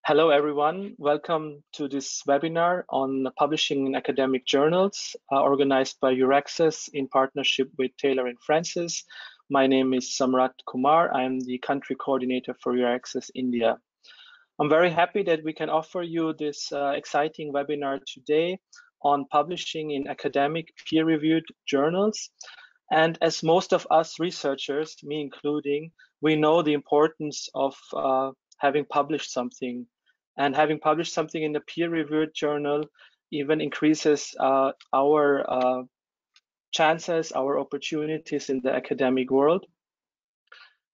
Hello, everyone. Welcome to this webinar on publishing in academic journals, organized by Euraccess in partnership with Taylor & Francis. My name is Samrat Kumar. I am the country coordinator for Euraccess India. I'm very happy that we can offer you this exciting webinar today on publishing in academic peer-reviewed journals. And as most of us researchers, me including, we know the importance of having published something. And having published something in a peer-reviewed journal even increases our chances, our opportunities in the academic world.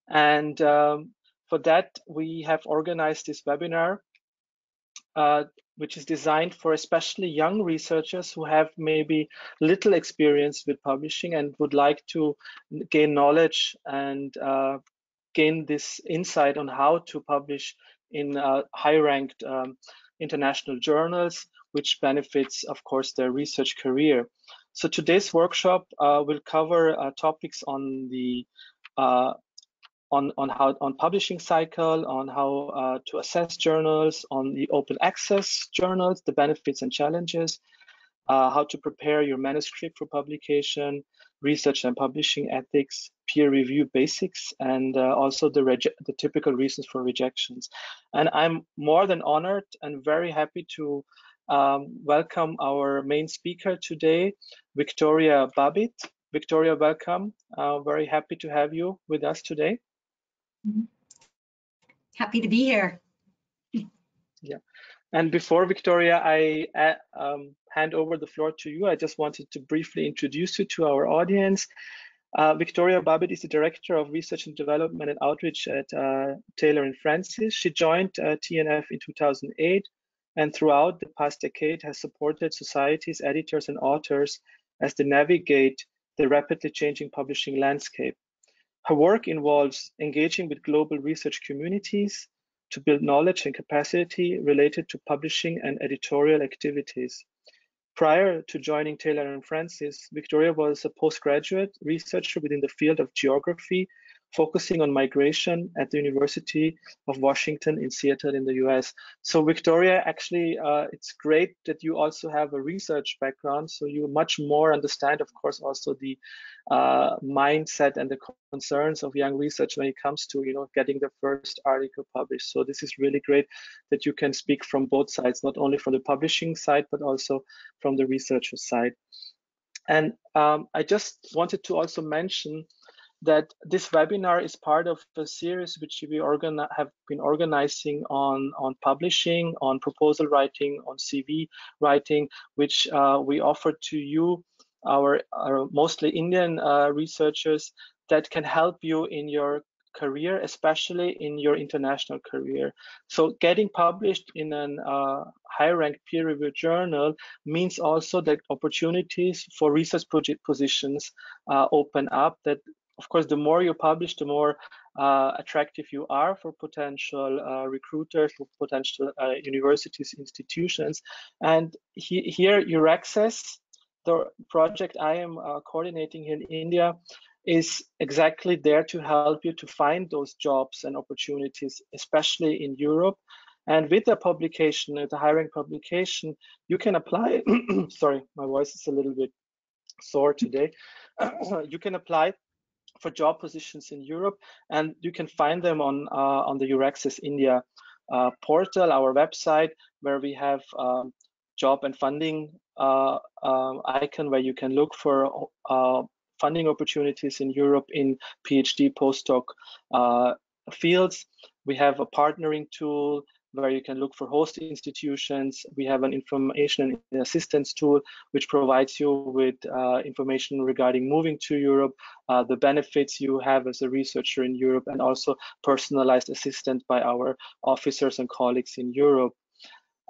And for that, we have organized this webinar, which is designed for especially young researchers who have maybe little experience with publishing and would like to gain knowledge and gain this insight on how to publish in high-ranked international journals, which benefits, of course, their research career. So today's workshop will cover topics on the on publishing cycle, on how to assess journals, on the open access journals, the benefits and challenges, how to prepare your manuscript for publication, research and publishing ethics, peer review basics, and also the typical reasons for rejections. And I'm more than honored and very happy to welcome our main speaker today, Victoria Babbitt. Victoria, welcome. Very happy to have you with us today. Happy to be here. Yeah. And before, Victoria, I hand over the floor to you, I just wanted to briefly introduce you to our audience. Victoria Babbitt is the Director of Research and Development and Outreach at Taylor & Francis. She joined TNF in 2008, and throughout the past decade has supported societies, editors, and authors as they navigate the rapidly changing publishing landscape. Her work involves engaging with global research communities to build knowledge and capacity related to publishing and editorial activities. Prior to joining Taylor & Francis, Victoria was a postgraduate researcher within the field of geography, focusing on migration at the University of Washington in Seattle in the US. So Victoria, actually, it's great that you also have a research background, so you much more understand, of course, also the mindset and the concerns of young research when it comes to, getting the first article published. So this is really great that you can speak from both sides, not only from the publishing side, but also from the researcher side. And I just wanted to also mention that this webinar is part of a series which we have been organizing on publishing, on proposal writing, on CV writing, which we offer to you, our mostly Indian researchers, that can help you in your career, especially in your international career. So getting published in a high-ranked peer-reviewed journal means also that opportunities for research project positions open up. That, of course, the more you publish, the more attractive you are for potential recruiters, for potential universities, institutions. And here, Euraccess, the project I am coordinating here in India, is exactly there to help you to find those jobs and opportunities, especially in Europe. And with the publication, the high-rank publication, you can apply. Sorry, my voice is a little bit sore today. You can apply for job positions in Europe, and you can find them on the Euraccess India portal, our website, where we have job and funding icon where you can look for funding opportunities in Europe in PhD postdoc fields. We have a partnering tool where you can look for host institutions. We have an information and assistance tool which provides you with information regarding moving to Europe, the benefits you have as a researcher in Europe, and also personalized assistance by our officers and colleagues in Europe.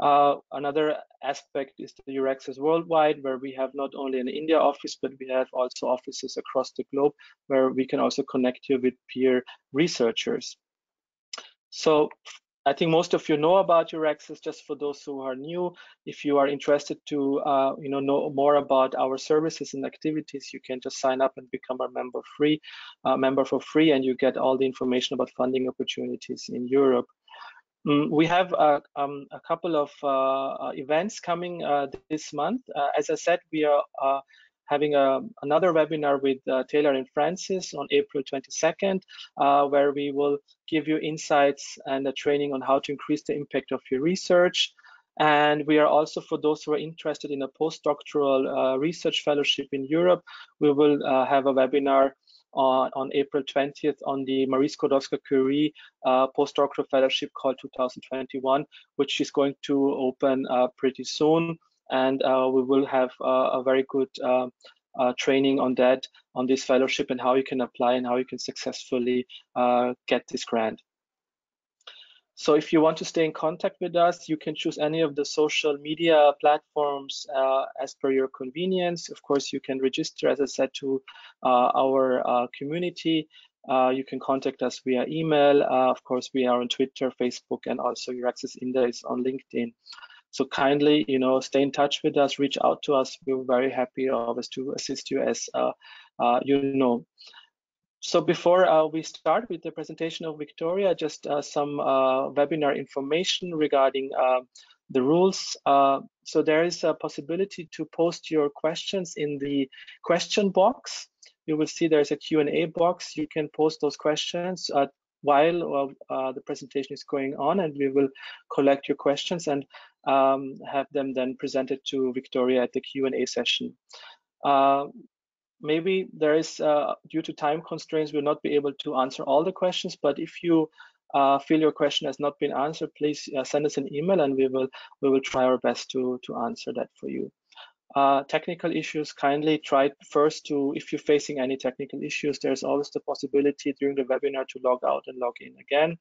Another aspect is the Euraccess Worldwide, where we have not only an India office, but we have also offices across the globe where we can also connect you with peer researchers. So I think most of you know about Euraccess. Just for those who are new, if you are interested to know more about our services and activities, you can just sign up and become a member for free, and you get all the information about funding opportunities in Europe. We have a couple of events coming this month. As I said, we are having another webinar with Taylor and Francis on April 22nd, where we will give you insights and a training on how to increase the impact of your research. And we are also, for those who are interested in a postdoctoral research fellowship in Europe, we will have a webinar on April 20th on the Marie Skłodowska-Curie postdoctoral fellowship called 2021, which is going to open pretty soon. And we will have a very good training on that, on this fellowship, and how you can apply and how you can successfully get this grant. So if you want to stay in contact with us, you can choose any of the social media platforms as per your convenience. Of course, you can register, as I said, to our community. You can contact us via email. Of course, we are on Twitter, Facebook, and also your access index on LinkedIn. So kindly, stay in touch with us, reach out to us. We're very happy always to assist you as So before we start with the presentation of Victoria, just some webinar information regarding the rules. So there is a possibility to post your questions in the question box. You will see there's a Q&A box. You can post those questions while the presentation is going on, and we will collect your questions and have them then presented to Victoria at the Q&A session. Maybe there is, due to time constraints, we'll not be able to answer all the questions, but if you feel your question has not been answered, please send us an email and we will try our best to answer that for you. Technical issues, kindly try first to, if you're facing any technical issues, there's always the possibility during the webinar to log out and log in again.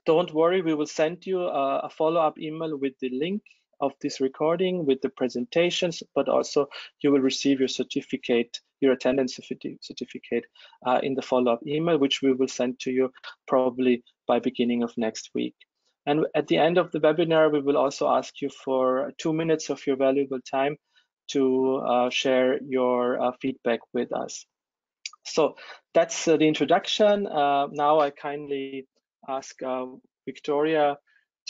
Don't worry, we will send you a follow-up email with the link of this recording, with the presentations, but also you will receive your certificate, your attendance certificate in the follow-up email, which we will send to you probably by beginning of next week. And at the end of the webinar, we will also ask you for 2 minutes of your valuable time to share your feedback with us. So that's the introduction. Now I kindly ask Victoria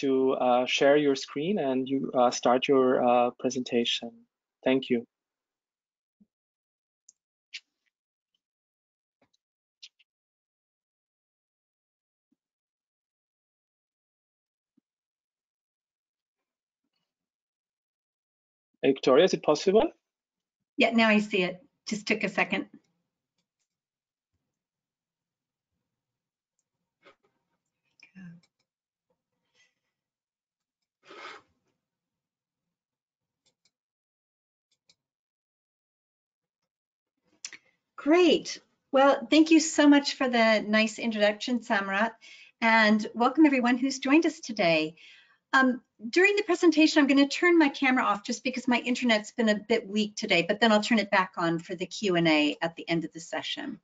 to share your screen and you start your presentation. Thank you. Victoria, is it possible? Yeah, now I see it. Just took a second. Great. Well, thank you so much for the nice introduction, Samrat, and welcome everyone who's joined us today. During the presentation, I'm going to turn my camera off just because my internet's been a bit weak today, but then I'll turn it back on for the Q&A at the end of the session.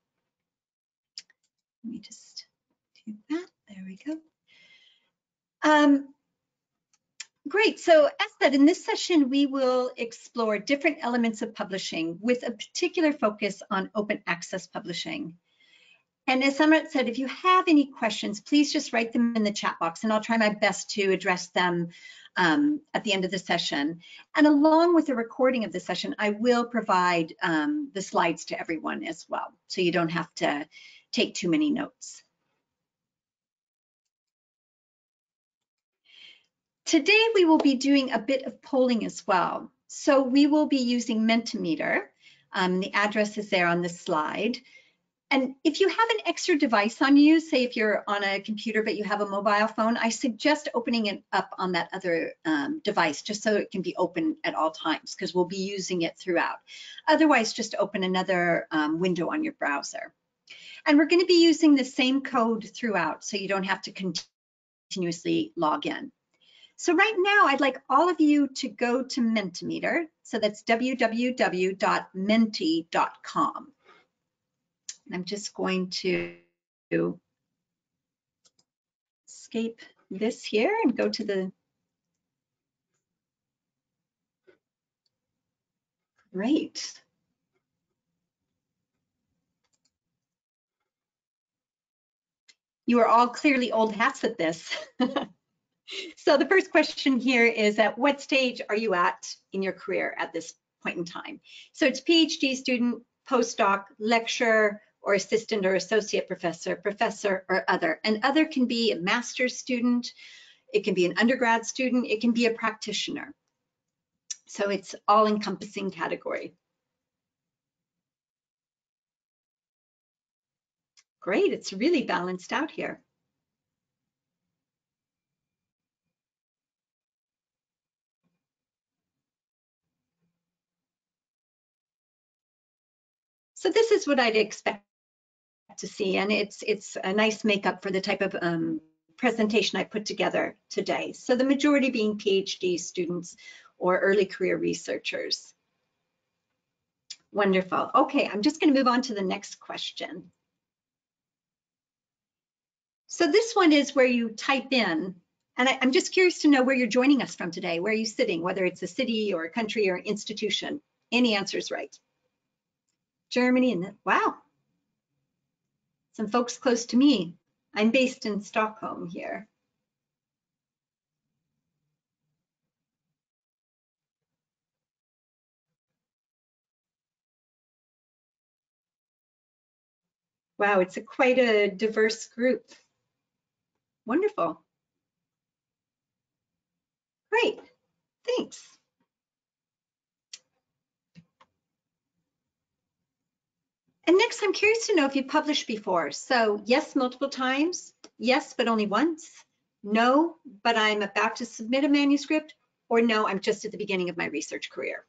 Let me just do that. There we go. Great, so as said, in this session, we will explore different elements of publishing with a particular focus on open access publishing. And as Samrat said, if you have any questions, please just write them in the chat box and I'll try my best to address them at the end of the session. And along with the recording of the session, I will provide the slides to everyone as well, so you don't have to take too many notes. Today, we will be doing a bit of polling as well. So we will be using Mentimeter. The address is there on the slide. And if you have an extra device on you, say if you're on a computer but you have a mobile phone, I suggest opening it up on that other device just so it can be open at all times, because we'll be using it throughout. Otherwise, just open another window on your browser. And we're going to be using the same code throughout, so you don't have to continuously log in. So right now, I'd like all of you to go to Mentimeter. So that's www.menti.com. And I'm just going to escape this here and go to the great. You are all clearly old hats at this. So the first question here is, at what stage are you at in your career at this point in time? So it's PhD student, postdoc, lecturer, or assistant or associate professor, professor or other. And other can be a master's student, it can be an undergrad student, it can be a practitioner. So it's all-encompassing category. Great, it's really balanced out here. So this is what I'd expect to see, and it's a nice makeup for the type of presentation I put together today. So the majority being PhD students or early career researchers. Wonderful. Okay, I'm just going to move on to the next question. So this one is where you type in, and I'm just curious to know where you're joining us from today. Where are you sitting, whether it's a city or a country or an institution? Any answers right? Germany, and wow, some folks close to me. I'm based in Stockholm here. Wow, it's quite a diverse group. Wonderful. Great, thanks. And next, I'm curious to know if you've published before. So yes, multiple times. Yes, but only once. No, but I'm about to submit a manuscript. Or no, I'm just at the beginning of my research career.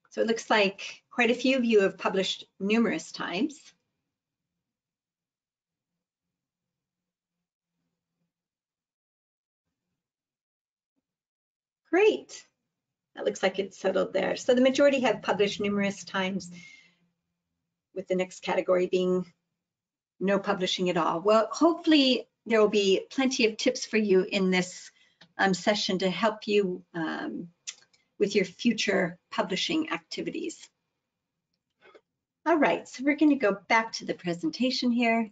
So it looks like quite a few of you have published numerous times. Great. That looks like it's settled there. So the majority have published numerous times, with the next category being no publishing at all. Well, hopefully there will be plenty of tips for you in this session to help you with your future publishing activities. All right, so we're going to go back to the presentation here.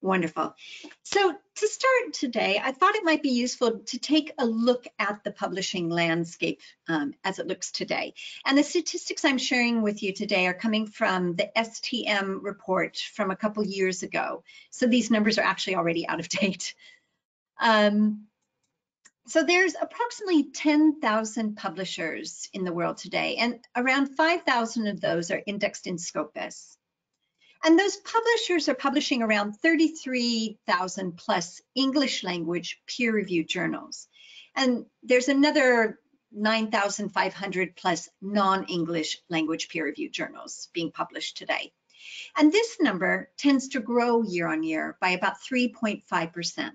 Wonderful. So to start today, I thought it might be useful to take a look at the publishing landscape as it looks today. And the statistics I'm sharing with you today are coming from the STM report from a couple years ago. So these numbers are actually already out of date. So there's approximately 10,000 publishers in the world today, and around 5,000 of those are indexed in Scopus. And those publishers are publishing around 33,000 plus English language peer-reviewed journals. And there's another 9,500 plus non-English language peer-reviewed journals being published today. And this number tends to grow year on year by about 3.5%.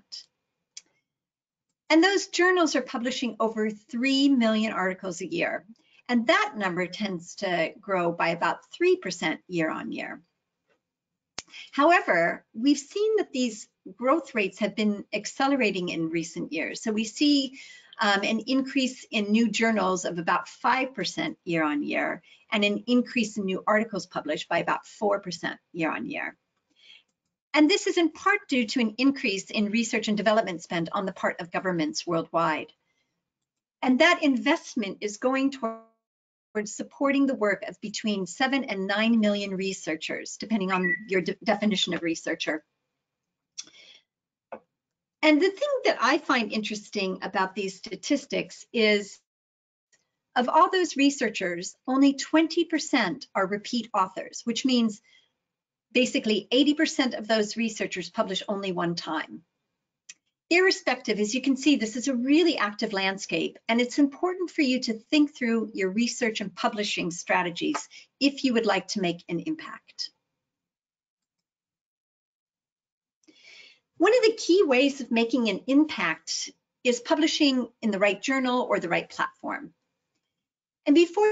And those journals are publishing over 3 million articles a year. And that number tends to grow by about 3% year on year. However, we've seen that these growth rates have been accelerating in recent years. So we see an increase in new journals of about 5% year on year, and an increase in new articles published by about 4% year on year. And this is in part due to an increase in research and development spend on the part of governments worldwide. And that investment is going towards supporting the work of between 7 and 9 million researchers, depending on your definition of researcher. And the thing that I find interesting about these statistics is, of all those researchers, only 20% are repeat authors, which means basically 80% of those researchers publish only one time. Irrespective, as you can see, this is a really active landscape, and it's important for you to think through your research and publishing strategies if you would like to make an impact. One of the key ways of making an impact is publishing in the right journal or the right platform. And before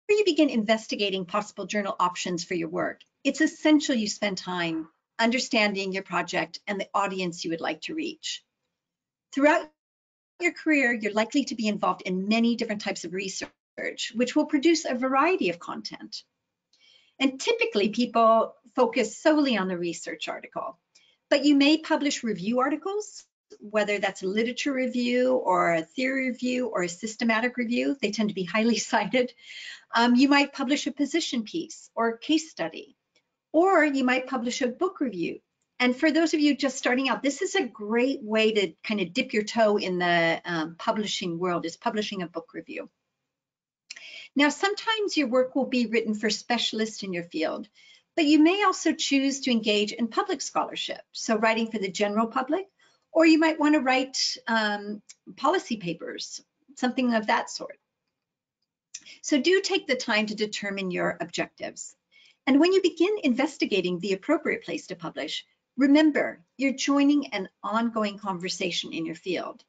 you begin investigating possible journal options for your work, it's essential you spend time understanding your project and the audience you would like to reach. Throughout your career, you're likely to be involved in many different types of research, which will produce a variety of content. And typically people focus solely on the research article, but you may publish review articles, whether that's a literature review or a theory review or a systematic review. They tend to be highly cited. You might publish a position piece or a case study, or you might publish a book review. And for those of you just starting out, this is a great way to kind of dip your toe in the publishing world, is publishing a book review. Now, sometimes your work will be written for specialists in your field, but you may also choose to engage in public scholarship, so writing for the general public, or you might want to write policy papers, something of that sort. So do take the time to determine your objectives. And when you begin investigating the appropriate place to publish, remember, you're joining an ongoing conversation in your field.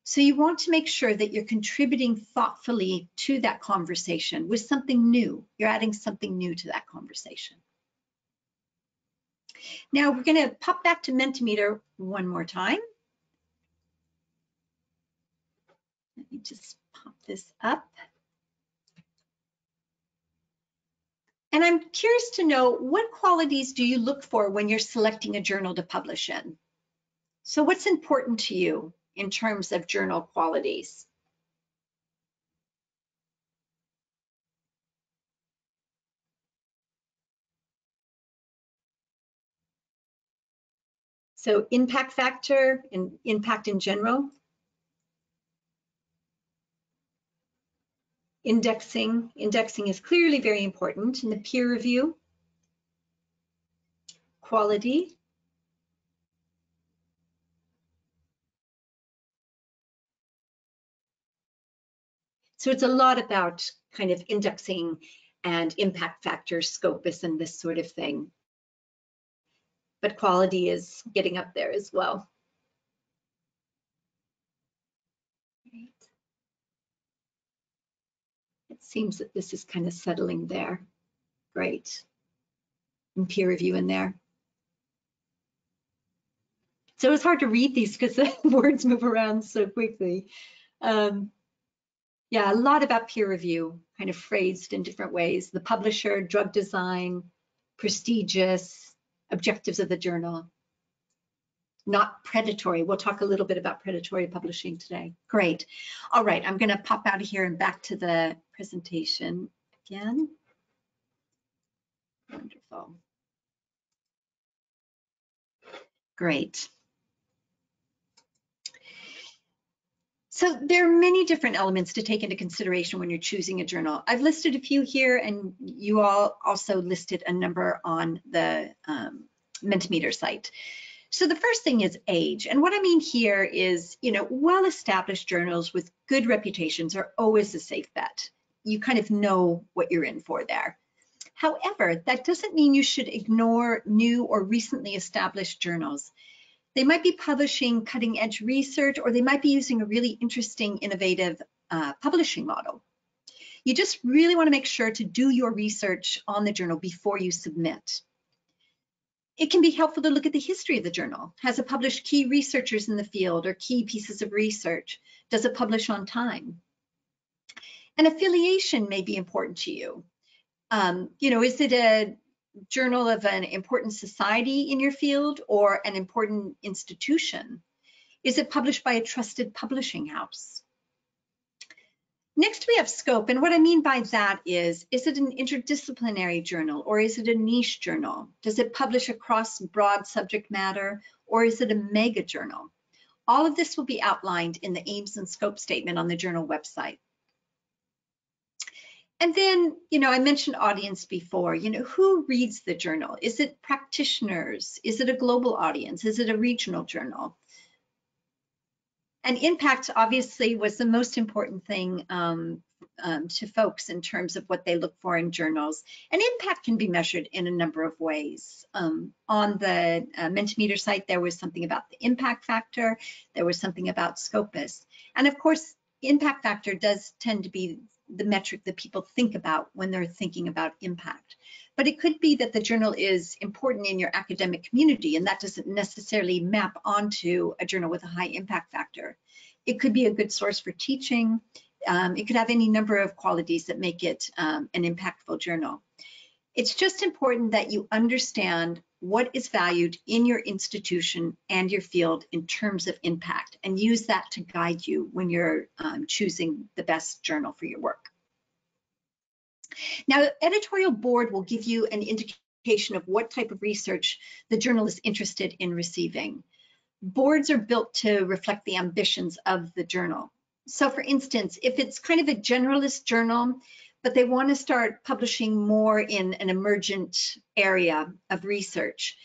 So you want to make sure that you're contributing thoughtfully to that conversation with something new. You're adding something new to that conversation. Now we're going to pop back to Mentimeter one more time. Let me just pop this up. And I'm curious to know, what qualities do you look for when you're selecting a journal to publish in? So what's important to you in terms of journal qualities? So impact factor and impact in general. Indexing is clearly very important in the peer review. Quality. So it's a lot about kind of indexing and impact factor, Scopus, and this sort of thing. But quality is getting up there as well. It seems that this is kind of settling there. Great. And peer review in there. So it's hard to read these because the words move around so quickly. Yeah, a lot about peer review, kind of phrased in different ways. The publisher, drug design, prestigious, objectives of the journal. Not predatory. We'll talk a little bit about predatory publishing today. Great. All right, I'm going to pop out of here and back to the presentation again. Wonderful. Great. So there are many different elements to take into consideration when you're choosing a journal. I've listed a few here, and you all also listed a number on the Mentimeter site. So the first thing is age. And what I mean here is, well-established journals with good reputations are always a safe bet. You kind of know what you're in for there. However, that doesn't mean you should ignore new or recently established journals. They might be publishing cutting-edge research, or they might be using a really interesting, innovative publishing model. You just really want to make sure to do your research on the journal before you submit. It can be helpful to look at the history of the journal. Has it published key researchers in the field or key pieces of research? Does it publish on time? An affiliation may be important to you. Is it a journal of an important society in your field or an important institution? Is it published by a trusted publishing house? Next, we have scope, and what I mean by that is it an interdisciplinary journal, or is it a niche journal? Does it publish across broad subject matter, or is it a mega journal? All of this will be outlined in the aims and scope statement on the journal website. And then, I mentioned audience before. Who reads the journal? Is it practitioners? Is it a global audience? Is it a regional journal? And impact, obviously, was the most important thing to folks in terms of what they look for in journals. And impact can be measured in a number of ways. On the Mentimeter site, there was something about the impact factor. There was something about Scopus. And of course, impact factor does tend to be the metric that people think about when they're thinking about impact. But it could be that the journal is important in your academic community, and that doesn't necessarily map onto a journal with a high impact factor. It could be a good source for teaching. It could have any number of qualities that make it an impactful journal. It's just important that you understand what is valued in your institution and your field in terms of impact, and use that to guide you when you're choosing the best journal for your work. Now, the editorial board will give you an indication of what type of research the journal is interested in receiving. Boards are built to reflect the ambitions of the journal. So for instance, if it's kind of a generalist journal, but they want to start publishing more in an emergent area of research,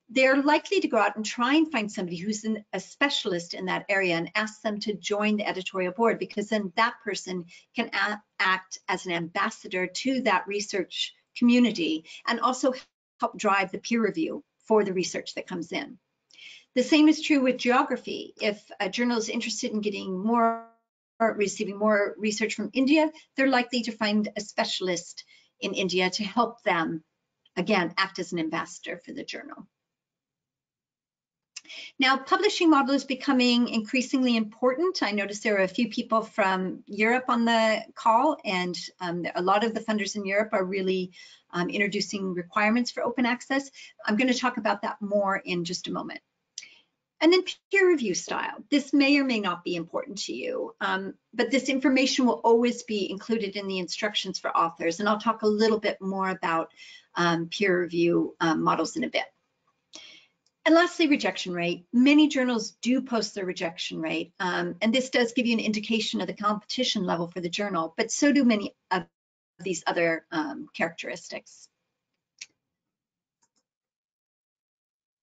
they're likely to go out and try and find somebody who's a specialist in that area and ask them to join the editorial board, because then that person can act as an ambassador to that research community and also help drive the peer review for the research that comes in. The same is true with geography. If a journal is interested in getting more or receiving more research from India, they're likely to find a specialist in India to help them, again, act as an ambassador for the journal. Now, publishing model is becoming increasingly important. I noticed there are a few people from Europe on the call, and a lot of the funders in Europe are really introducing requirements for open access. I'm going to talk about that more in just a moment. And then peer review style. This may or may not be important to you, but this information will always be included in the instructions for authors. And I'll talk a little bit more about peer review models in a bit. And lastly, rejection rate. Many journals do post their rejection rate, and this does give you an indication of the competition level for the journal, but so do many of these other characteristics.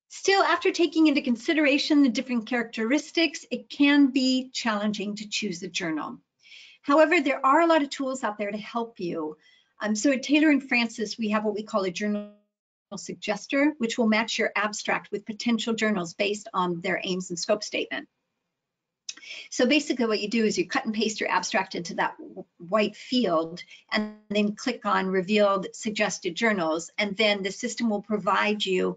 Still, after taking into consideration the different characteristics, it can be challenging to choose a journal. However, there are a lot of tools out there to help you. So at Taylor & Francis, we have what we call a journal suggester, which will match your abstract with potential journals based on their aims and scope statement. So basically what you do is you cut and paste your abstract into that white field and then click on revealed suggested journals, and then the system will provide you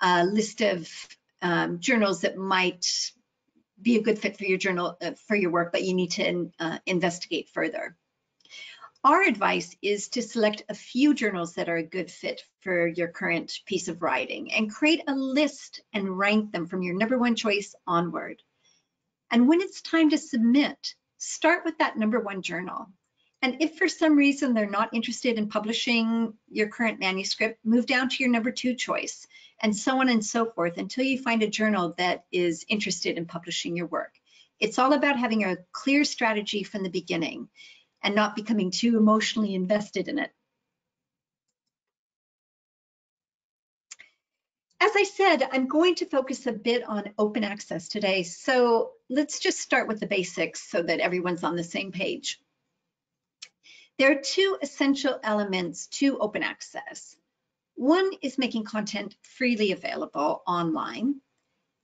a list of journals that might be a good fit for your journal, for your work, but you need to investigate further. Our advice is to select a few journals that are a good fit for your current piece of writing and create a list and rank them from your #1 choice onward. And when it's time to submit, start with that #1 journal. And if for some reason they're not interested in publishing your current manuscript, move down to your #2 choice, and so on and so forth until you find a journal that is interested in publishing your work. It's all about having a clear strategy from the beginning and not becoming too emotionally invested in it. As I said, I'm going to focus a bit on open access today, so let's just start with the basics so that everyone's on the same page. There are two essential elements to open access. One is making content freely available online,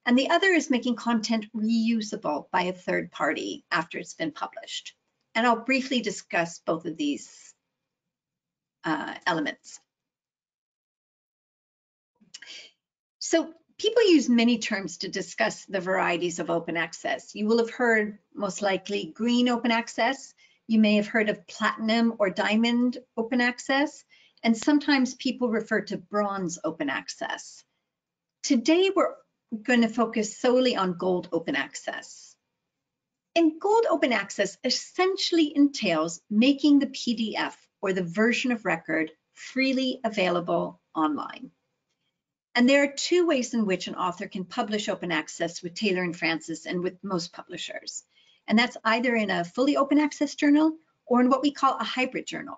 and the other is making content reusable by a third party after it's been published. And I'll briefly discuss both of these elements. So people use many terms to discuss the varieties of open access. You will have heard most likely green open access. You may have heard of platinum or diamond open access, and sometimes people refer to bronze open access. Today, we're going to focus solely on gold open access. And gold open access essentially entails making the PDF or the version of record freely available online. And there are two ways in which an author can publish open access with Taylor & Francis and with most publishers. And that's either in a fully open access journal or in what we call a hybrid journal.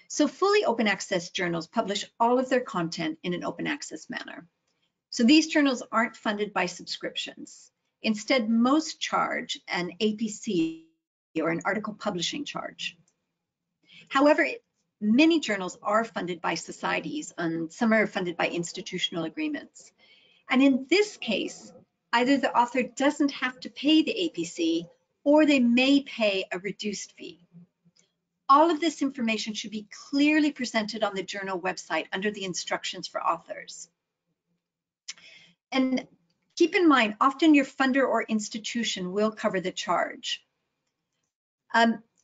So fully open access journals publish all of their content in an open access manner. So these journals aren't funded by subscriptions. Instead, most charge an APC or an article publishing charge. However, many journals are funded by societies, and some are funded by institutional agreements. And in this case, either the author doesn't have to pay the APC, or they may pay a reduced fee. All of this information should be clearly presented on the journal website under the instructions for authors. And keep in mind, often your funder or institution will cover the charge.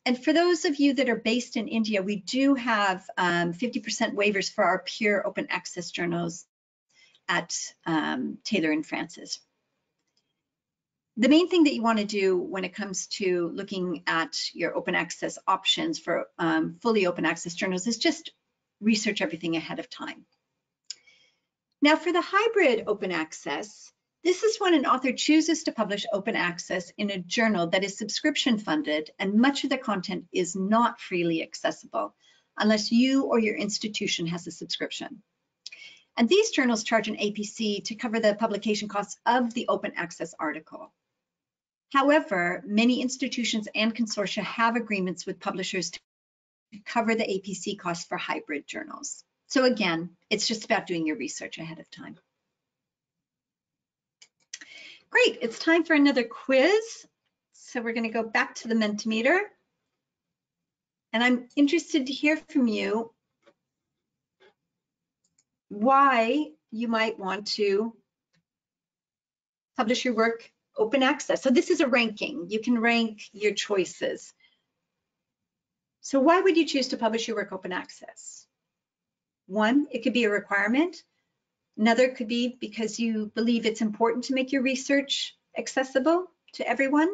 And for those of you that are based in India, we do have 50% waivers for our pure open access journals at Taylor and Francis. The main thing that you want to do when it comes to looking at your open access options for fully open access journals is just research everything ahead of time. Now for the hybrid open access, this is when an author chooses to publish open access in a journal that is subscription funded and much of the content is not freely accessible unless you or your institution has a subscription. And these journals charge an APC to cover the publication costs of the open access article. However, many institutions and consortia have agreements with publishers to cover the APC costs for hybrid journals. So again, it's just about doing your research ahead of time. Great, it's time for another quiz. So we're going to go back to the Mentimeter. And I'm interested to hear from you why you might want to publish your work open access. So this is a ranking. You can rank your choices. So why would you choose to publish your work open access? One, it could be a requirement. Another could be because you believe it's important to make your research accessible to everyone.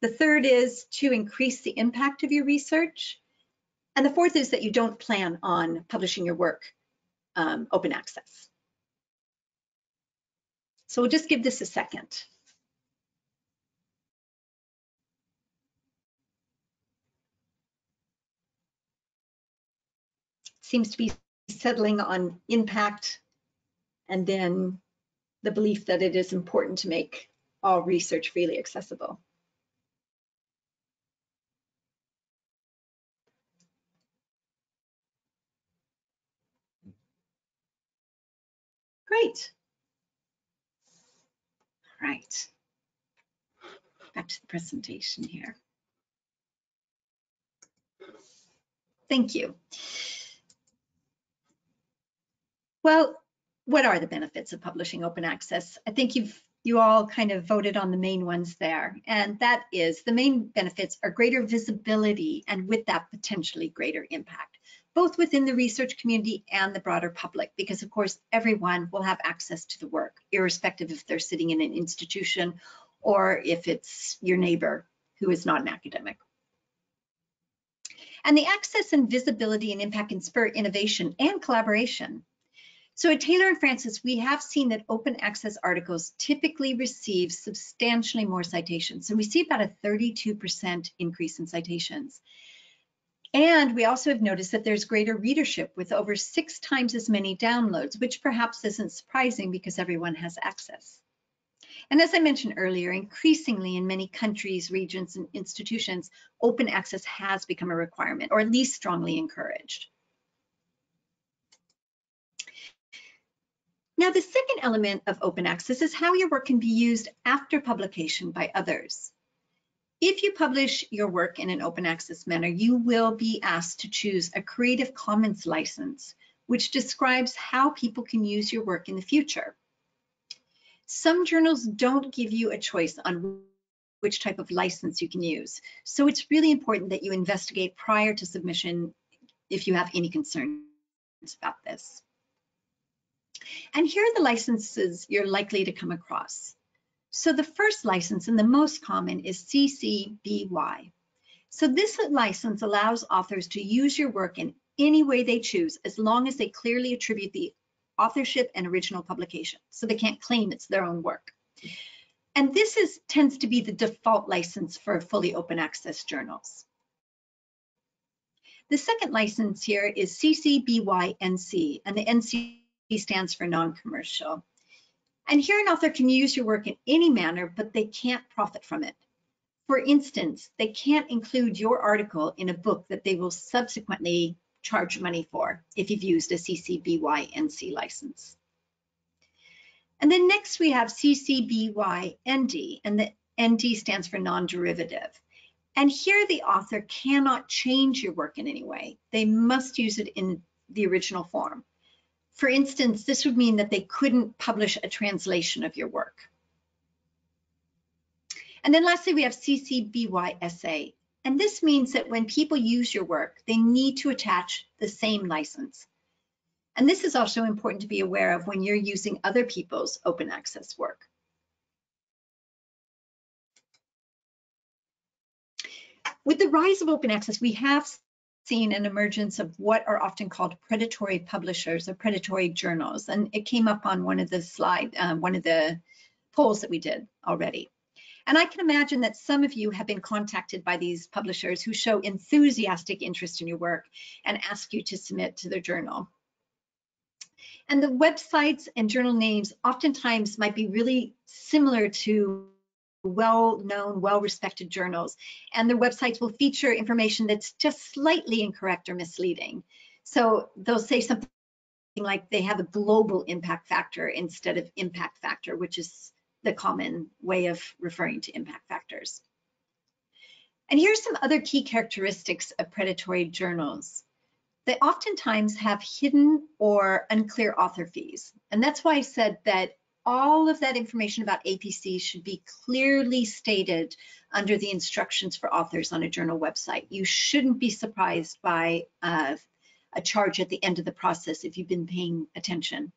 The third is to increase the impact of your research. And the fourth is that you don't plan on publishing your work open access. So we'll just give this a second. Seems to be settling on impact and then the belief that it is important to make all research freely accessible. Great. All right. Back to the presentation here. Thank you. Well, what are the benefits of publishing open access? I think you all kind of voted on the main ones there, and that is the main benefits are greater visibility and with that potentially greater impact, both within the research community and the broader public, because of course everyone will have access to the work, irrespective if they're sitting in an institution or if it's your neighbor who is not an academic. And the access and visibility and impact can spur innovation and collaboration. So at Taylor and Francis, we have seen that open access articles typically receive substantially more citations. So we see about a 32% increase in citations. And we also have noticed that there's greater readership with over 6 times as many downloads, which perhaps isn't surprising because everyone has access. And as I mentioned earlier, increasingly in many countries, regions, and institutions, open access has become a requirement, or at least strongly encouraged. Now, the second element of open access is how your work can be used after publication by others. If you publish your work in an open access manner, you will be asked to choose a Creative Commons license, which describes how people can use your work in the future. Some journals don't give you a choice on which type of license you can use, so it's really important that you investigate prior to submission if you have any concerns about this. And here are the licenses you're likely to come across. So the first license and the most common is CC BY. So this license allows authors to use your work in any way they choose, as long as they clearly attribute the authorship and original publication. So they can't claim it's their own work. And this tends to be the default license for fully open access journals. The second license here is CC BY NC, and the NC stands for non-commercial. And here an author can use your work in any manner, but they can't profit from it. For instance, they can't include your article in a book that they will subsequently charge money for if you've used a CC BY NC license. And then next we have CC BY ND, and the ND stands for non-derivative. And here the author cannot change your work in any way. They must use it in the original form. For instance, this would mean that they couldn't publish a translation of your work. And then lastly, we have CC BY SA. And this means that when people use your work, they need to attach the same license. And this is also important to be aware of when you're using other people's open access work. With the rise of open access, we have seen an emergence of what are often called predatory publishers or predatory journals. And it came up on one of the polls that we did already. And I can imagine that some of you have been contacted by these publishers who show enthusiastic interest in your work and ask you to submit to their journal. And the websites and journal names oftentimes might be really similar to well-known, well-respected journals, and their websites will feature information that's just slightly incorrect or misleading. So they'll say something like they have a global impact factor instead of impact factor, which is the common way of referring to impact factors. And here's some other key characteristics of predatory journals. They oftentimes have hidden or unclear author fees. And that's why I said that all of that information about APC should be clearly stated under the instructions for authors on a journal website. You shouldn't be surprised by a charge at the end of the process if you've been paying attention.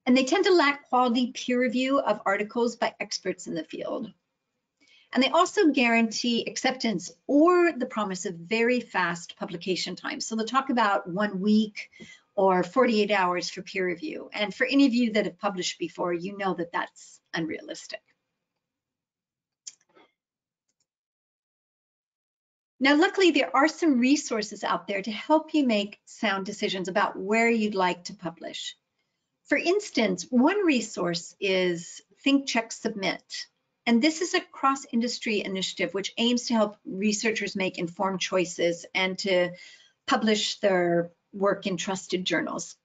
And they tend to lack quality peer review of articles by experts in the field. And they also guarantee acceptance or the promise of very fast publication time. So they'll talk about 1 week or 48 hours for peer review. And for any of you that have published before, you know that that's unrealistic. Now, luckily, there are some resources out there to help you make sound decisions about where you'd like to publish. For instance, one resource is Think, Check, Submit. And this is a cross-industry initiative which aims to help researchers make informed choices and to publish their work in trusted journals.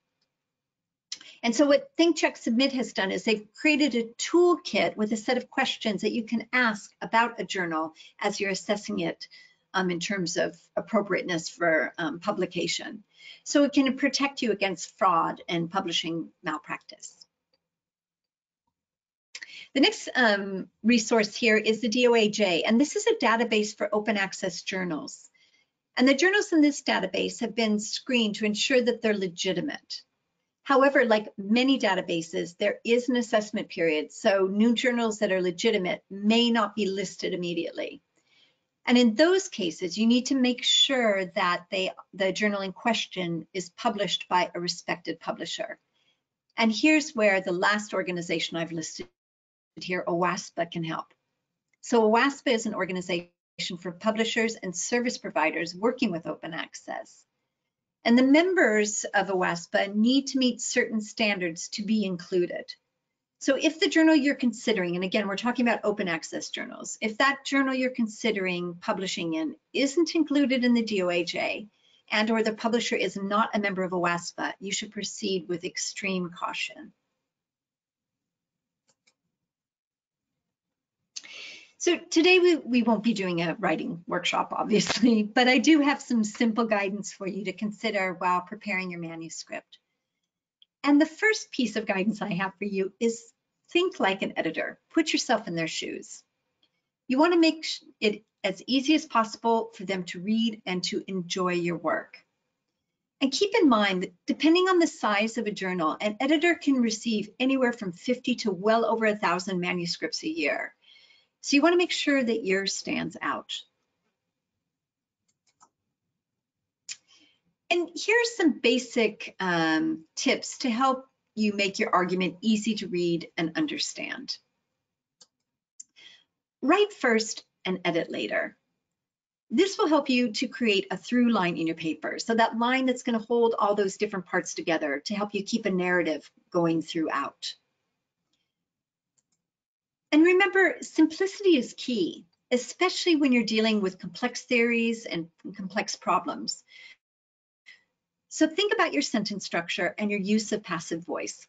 And so what Think, Check, Submit has done is they've created a toolkit with a set of questions that you can ask about a journal as you're assessing it in terms of appropriateness for publication. So it can protect you against fraud and publishing malpractice. The next resource here is the DOAJ, and this is a database for open access journals. And the journals in this database have been screened to ensure that they're legitimate. However, like many databases, there is an assessment period, so new journals that are legitimate may not be listed immediately. And in those cases, you need to make sure that the journal in question is published by a respected publisher. And here's where the last organization I've listed here, OWASPA, can help. So OWASPA is an organization for publishers and service providers working with open access. And the members of OWASPA need to meet certain standards to be included. So if the journal you're considering, and again, we're talking about open access journals, if that journal you're considering publishing in isn't included in the DOAJ and or the publisher is not a member of OWASPA, you should proceed with extreme caution. So today we won't be doing a writing workshop, obviously, but I do have some simple guidance for you to consider while preparing your manuscript. And the first piece of guidance I have for you is think like an editor. Put yourself in their shoes. You want to make it as easy as possible for them to read and to enjoy your work. And keep in mind that depending on the size of a journal, an editor can receive anywhere from 50 to well over 1,000 manuscripts a year. So you want to make sure that yours stands out. And here's some basic tips to help you make your argument easy to read and understand. Write first and edit later. This will help you to create a through line in your paper. So that line that's going to hold all those different parts together to help you keep a narrative going throughout. And remember, simplicity is key, especially when you're dealing with complex theories and complex problems. So think about your sentence structure and your use of passive voice.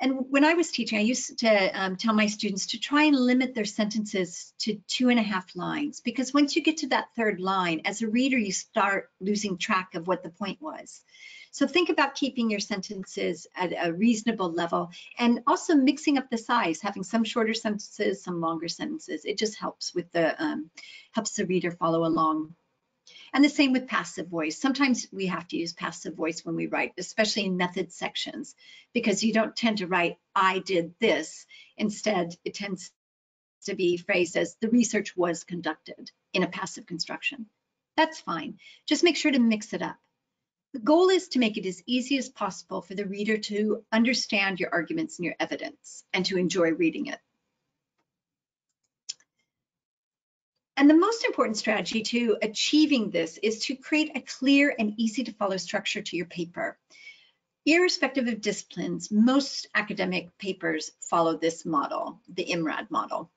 And when I was teaching, I used to tell my students to try and limit their sentences to 2.5 lines, because once you get to that third line, as a reader, you start losing track of what the point was. So think about keeping your sentences at a reasonable level, and also mixing up the size, having some shorter sentences, some longer sentences. It just helps with the helps the reader follow along. And the same with passive voice. Sometimes we have to use passive voice when we write, especially in method sections, because you don't tend to write, I did this. Instead, it tends to be phrased as the research was conducted in a passive construction. That's fine. Just make sure to mix it up. The goal is to make it as easy as possible for the reader to understand your arguments and your evidence and to enjoy reading it. And the most important strategy to achieving this is to create a clear and easy to follow structure to your paper. Irrespective of disciplines, most academic papers follow this model, the IMRAD model.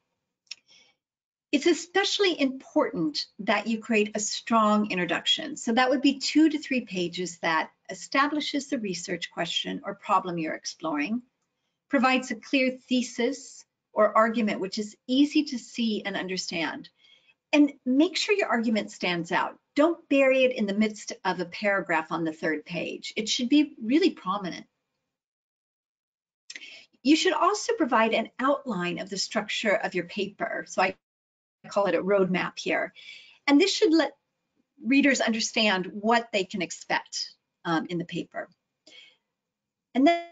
It's especially important that you create a strong introduction. So that would be 2 to 3 pages that establishes the research question or problem you're exploring, provides a clear thesis or argument which is easy to see and understand. And make sure your argument stands out. Don't bury it in the midst of a paragraph on the 3rd page. It should be really prominent. You should also provide an outline of the structure of your paper. So I call it a roadmap here. And this should let readers understand what they can expect in the paper. And then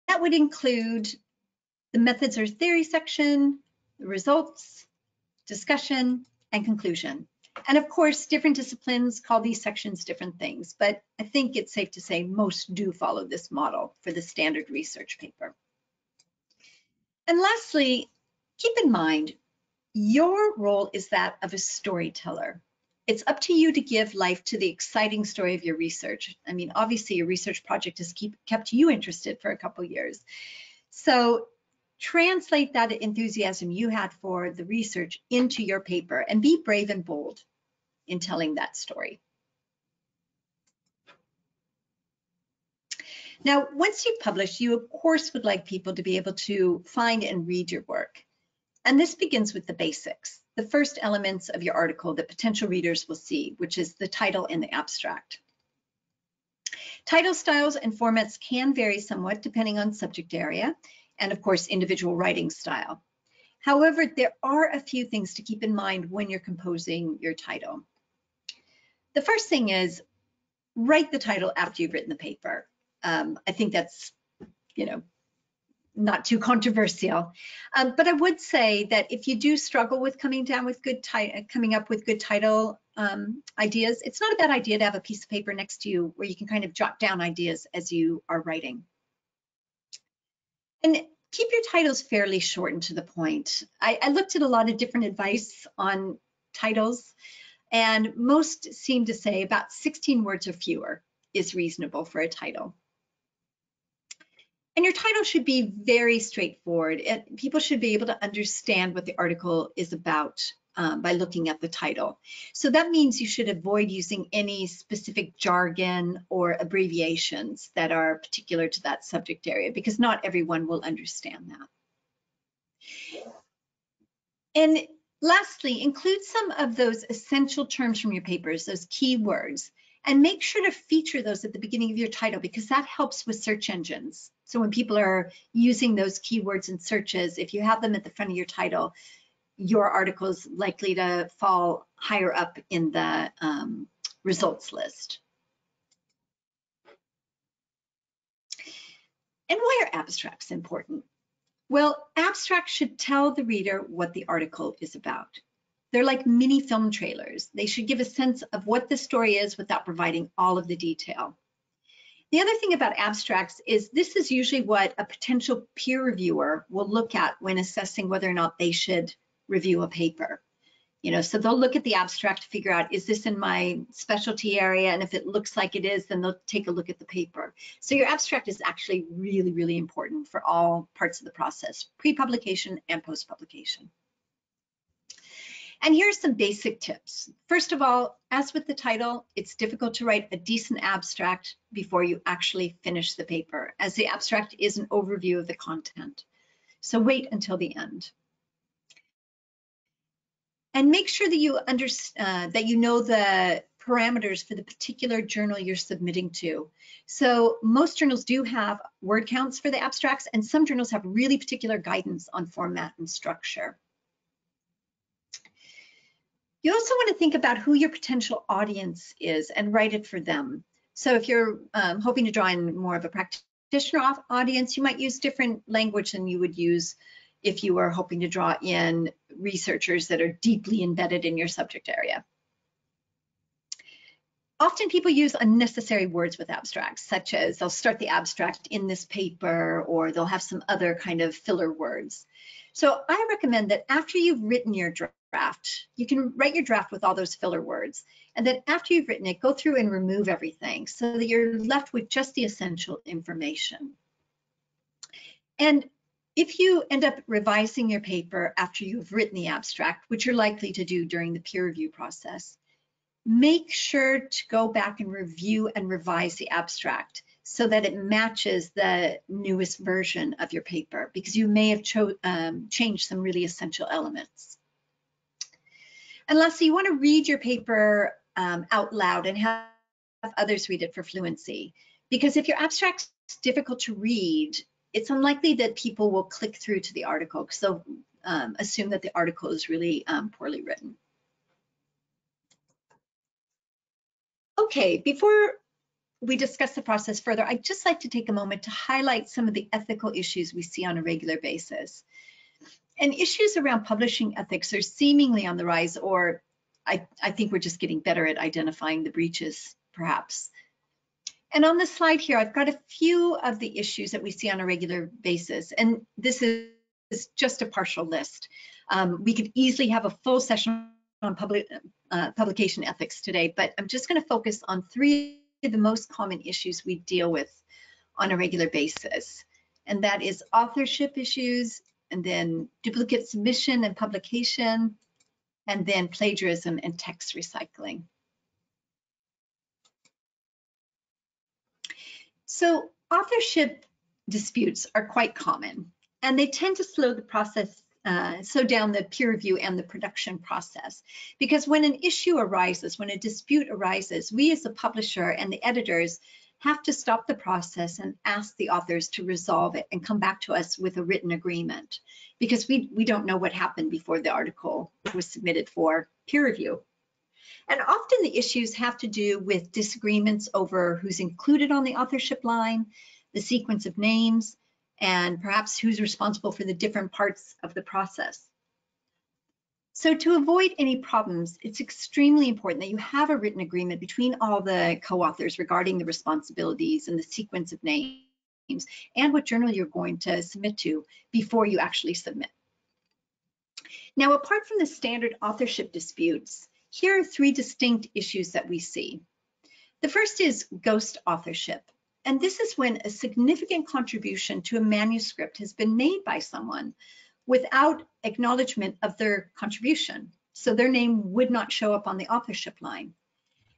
that would include the methods or theory section, the results, discussion, and conclusion. And of course, different disciplines call these sections different things, but I think it's safe to say most do follow this model for the standard research paper. And lastly, keep in mind, your role is that of a storyteller. It's up to you to give life to the exciting story of your research. I mean, obviously your research project has kept you interested for a couple years. So translate that enthusiasm you had for the research into your paper and be brave and bold in telling that story. Now, once you've published, you of course would like people to be able to find and read your work. And this begins with the basics, the first elements of your article that potential readers will see, which is the title and the abstract. Title styles and formats can vary somewhat depending on subject area and of course individual writing style. However, there are a few things to keep in mind when you're composing your title. The first thing is write the title after you've written the paper. I think that's, not too controversial. But I would say that if you do struggle with coming up with good title ideas, it's not a bad idea to have a piece of paper next to you where you can kind of jot down ideas as you are writing. And keep your titles fairly short and to the point. I looked at a lot of different advice on titles, and most seem to say about 16 words or fewer is reasonable for a title. And your title should be very straightforward. People should be able to understand what the article is about by looking at the title. So that means you should avoid using any specific jargon or abbreviations that are particular to that subject area, because not everyone will understand that. And lastly, include some of those essential terms from your papers, those keywords, and make sure to feature those at the beginning of your title, because that helps with search engines. So when people are using those keywords in searches, if you have them at the front of your title, your article is likely to fall higher up in the results list. And why are abstracts important? Well, abstracts should tell the reader what the article is about. They're like mini film trailers. They should give a sense of what the story is without providing all of the detail. The other thing about abstracts is this is usually what a potential peer reviewer will look at when assessing whether or not they should review a paper. So they'll look at the abstract to figure out, is this in my specialty area? And if it looks like it is, then they'll take a look at the paper. So your abstract is actually really, really important for all parts of the process, pre-publication and post-publication. And here's some basic tips. First of all, as with the title, it's difficult to write a decent abstract before you actually finish the paper. as the abstract is an overview of the content. So wait until the end. And make sure that you understand that you know the parameters for the particular journal you're submitting to. So most journals do have word counts for the abstracts, and some journals have really particular guidance on format and structure. You also want to think about who your potential audience is and write it for them. So if you're hoping to draw in more of a practitioner audience, you might use different language than you would use if you were hoping to draw in researchers that are deeply embedded in your subject area. Often people use unnecessary words with abstracts, such as they'll start the abstract in this paper, or they'll have some other kind of filler words. So I recommend that after you've written your draft, you can write your draft with all those filler words. And then after you've written it, go through and remove everything so that you're left with just the essential information. And if you end up revising your paper after you've written the abstract, which you're likely to do during the peer review process, make sure to go back and review and revise the abstract so that it matches the newest version of your paper, because you may have changed some really essential elements. And lastly, you want to read your paper out loud and have others read it for fluency, because if your abstract's difficult to read, it's unlikely that people will click through to the article, because they'll assume that the article is really poorly written. Okay, before we discuss the process further, I'd just like to take a moment to highlight some of the ethical issues we see on a regular basis. And issues around publishing ethics are seemingly on the rise, or I think we're just getting better at identifying the breaches, perhaps. And on the slide here, I've got a few of the issues that we see on a regular basis, and this is just a partial list. We could easily have a full session on publication ethics today, but I'm just going to focus on 3 of the most common issues we deal with on a regular basis, and that is authorship issues, and then duplicate submission and publication, and then plagiarism and text recycling. So authorship disputes are quite common, and they tend to slow the process, slow down the peer review and the production process. Because when an issue arises, when a dispute arises, we as a publisher and the editors have to stop the process and ask the authors to resolve it and come back to us with a written agreement, because we don't know what happened before the article was submitted for peer review. And often the issues have to do with disagreements over who's included on the authorship line, the sequence of names, and perhaps who's responsible for the different parts of the process. So to avoid any problems, it's extremely important that you have a written agreement between all the co-authors regarding the responsibilities and the sequence of names and what journal you're going to submit to before you actually submit. Now, apart from the standard authorship disputes, here are 3 distinct issues that we see. The first is ghost authorship. And this is when a significant contribution to a manuscript has been made by someone without acknowledgement of their contribution. So their name would not show up on the authorship line.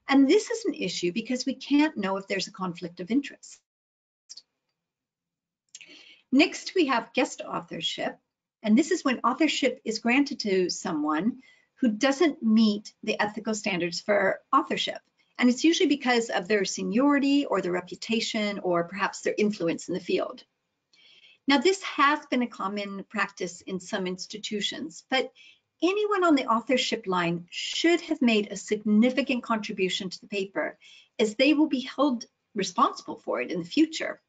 And this is an issue because we can't know if there's a conflict of interest. Next, we have guest authorship. And this is when authorship is granted to someone who doesn't meet the ethical standards for authorship. And it's usually because of their seniority or their reputation or perhaps their influence in the field. Now, this has been a common practice in some institutions, but anyone on the authorship line should have made a significant contribution to the paper, as they will be held responsible for it in the future.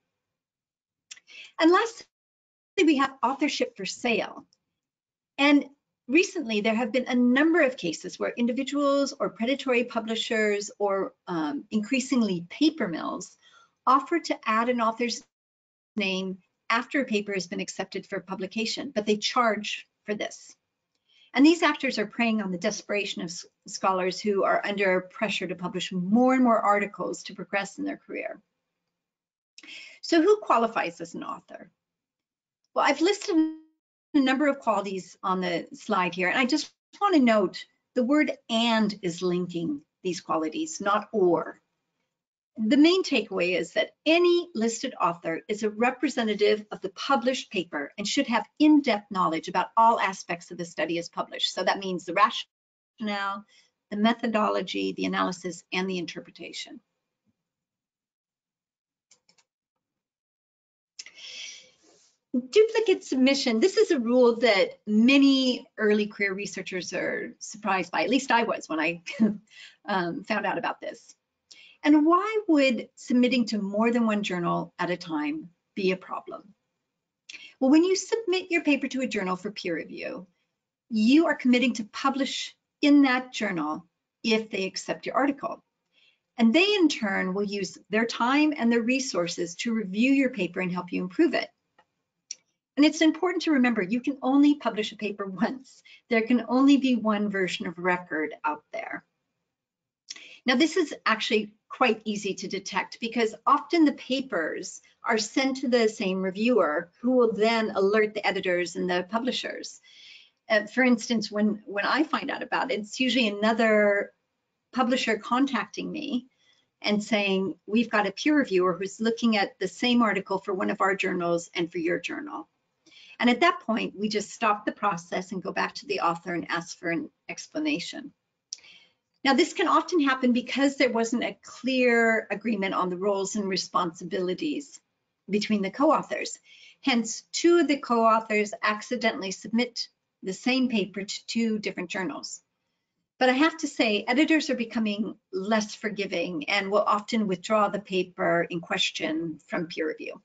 And lastly, we have authorship for sale. And recently, there have been a number of cases where individuals or predatory publishers or increasingly paper mills offer to add an author's name after a paper has been accepted for publication, but they charge for this. And these actors are preying on the desperation of scholars who are under pressure to publish more and more articles to progress in their career. So who qualifies as an author? Well, I've listed a number of qualities on the slide here, and I just want to note the word "and" is linking these qualities, not "or." the main takeaway is that any listed author is a representative of the published paper and should have in-depth knowledge about all aspects of the study as published. So that means the rationale, the methodology, the analysis, and the interpretation. Duplicate submission. This is a rule that many early career researchers are surprised by. At least I was when I found out about this. And why would submitting to more than one journal at a time be a problem? Well, when you submit your paper to a journal for peer review, you are committing to publish in that journal if they accept your article. And they in turn will use their time and their resources to review your paper and help you improve it. And it's important to remember, you can only publish a paper once. There can only be one version of record out there. Now, this is actually quite easy to detect because often the papers are sent to the same reviewer who will then alert the editors and the publishers. For instance, when I find out about it, it's usually another publisher contacting me and saying, we've got a peer reviewer who's looking at the same article for one of our journals and for your journal. And at that point, we just stop the process and go back to the author and ask for an explanation. Now, this can often happen because there wasn't a clear agreement on the roles and responsibilities between the co-authors. Hence, two of the co-authors accidentally submit the same paper to two different journals. But I have to say, editors are becoming less forgiving and will often withdraw the paper in question from peer review.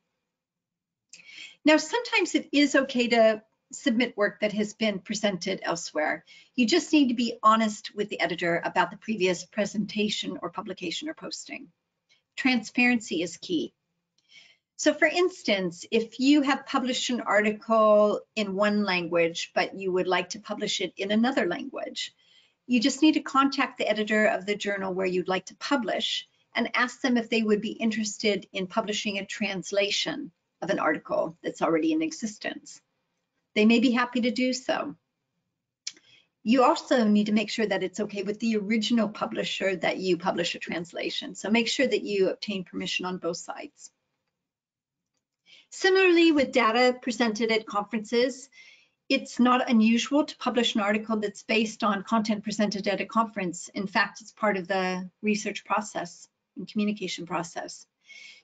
Now, sometimes it is okay to submit work that has been presented elsewhere. You just need to be honest with the editor about the previous presentation or publication or posting. Transparency is key. So for instance, if you have published an article in one language, but you would like to publish it in another language, you just need to contact the editor of the journal where you'd like to publish and ask them if they would be interested in publishing a translation of an article that's already in existence. They may be happy to do so. You also need to make sure that it's okay with the original publisher that you publish a translation. So make sure that you obtain permission on both sides. Similarly, with data presented at conferences, it's not unusual to publish an article that's based on content presented at a conference. In fact, it's part of the research process and communication process.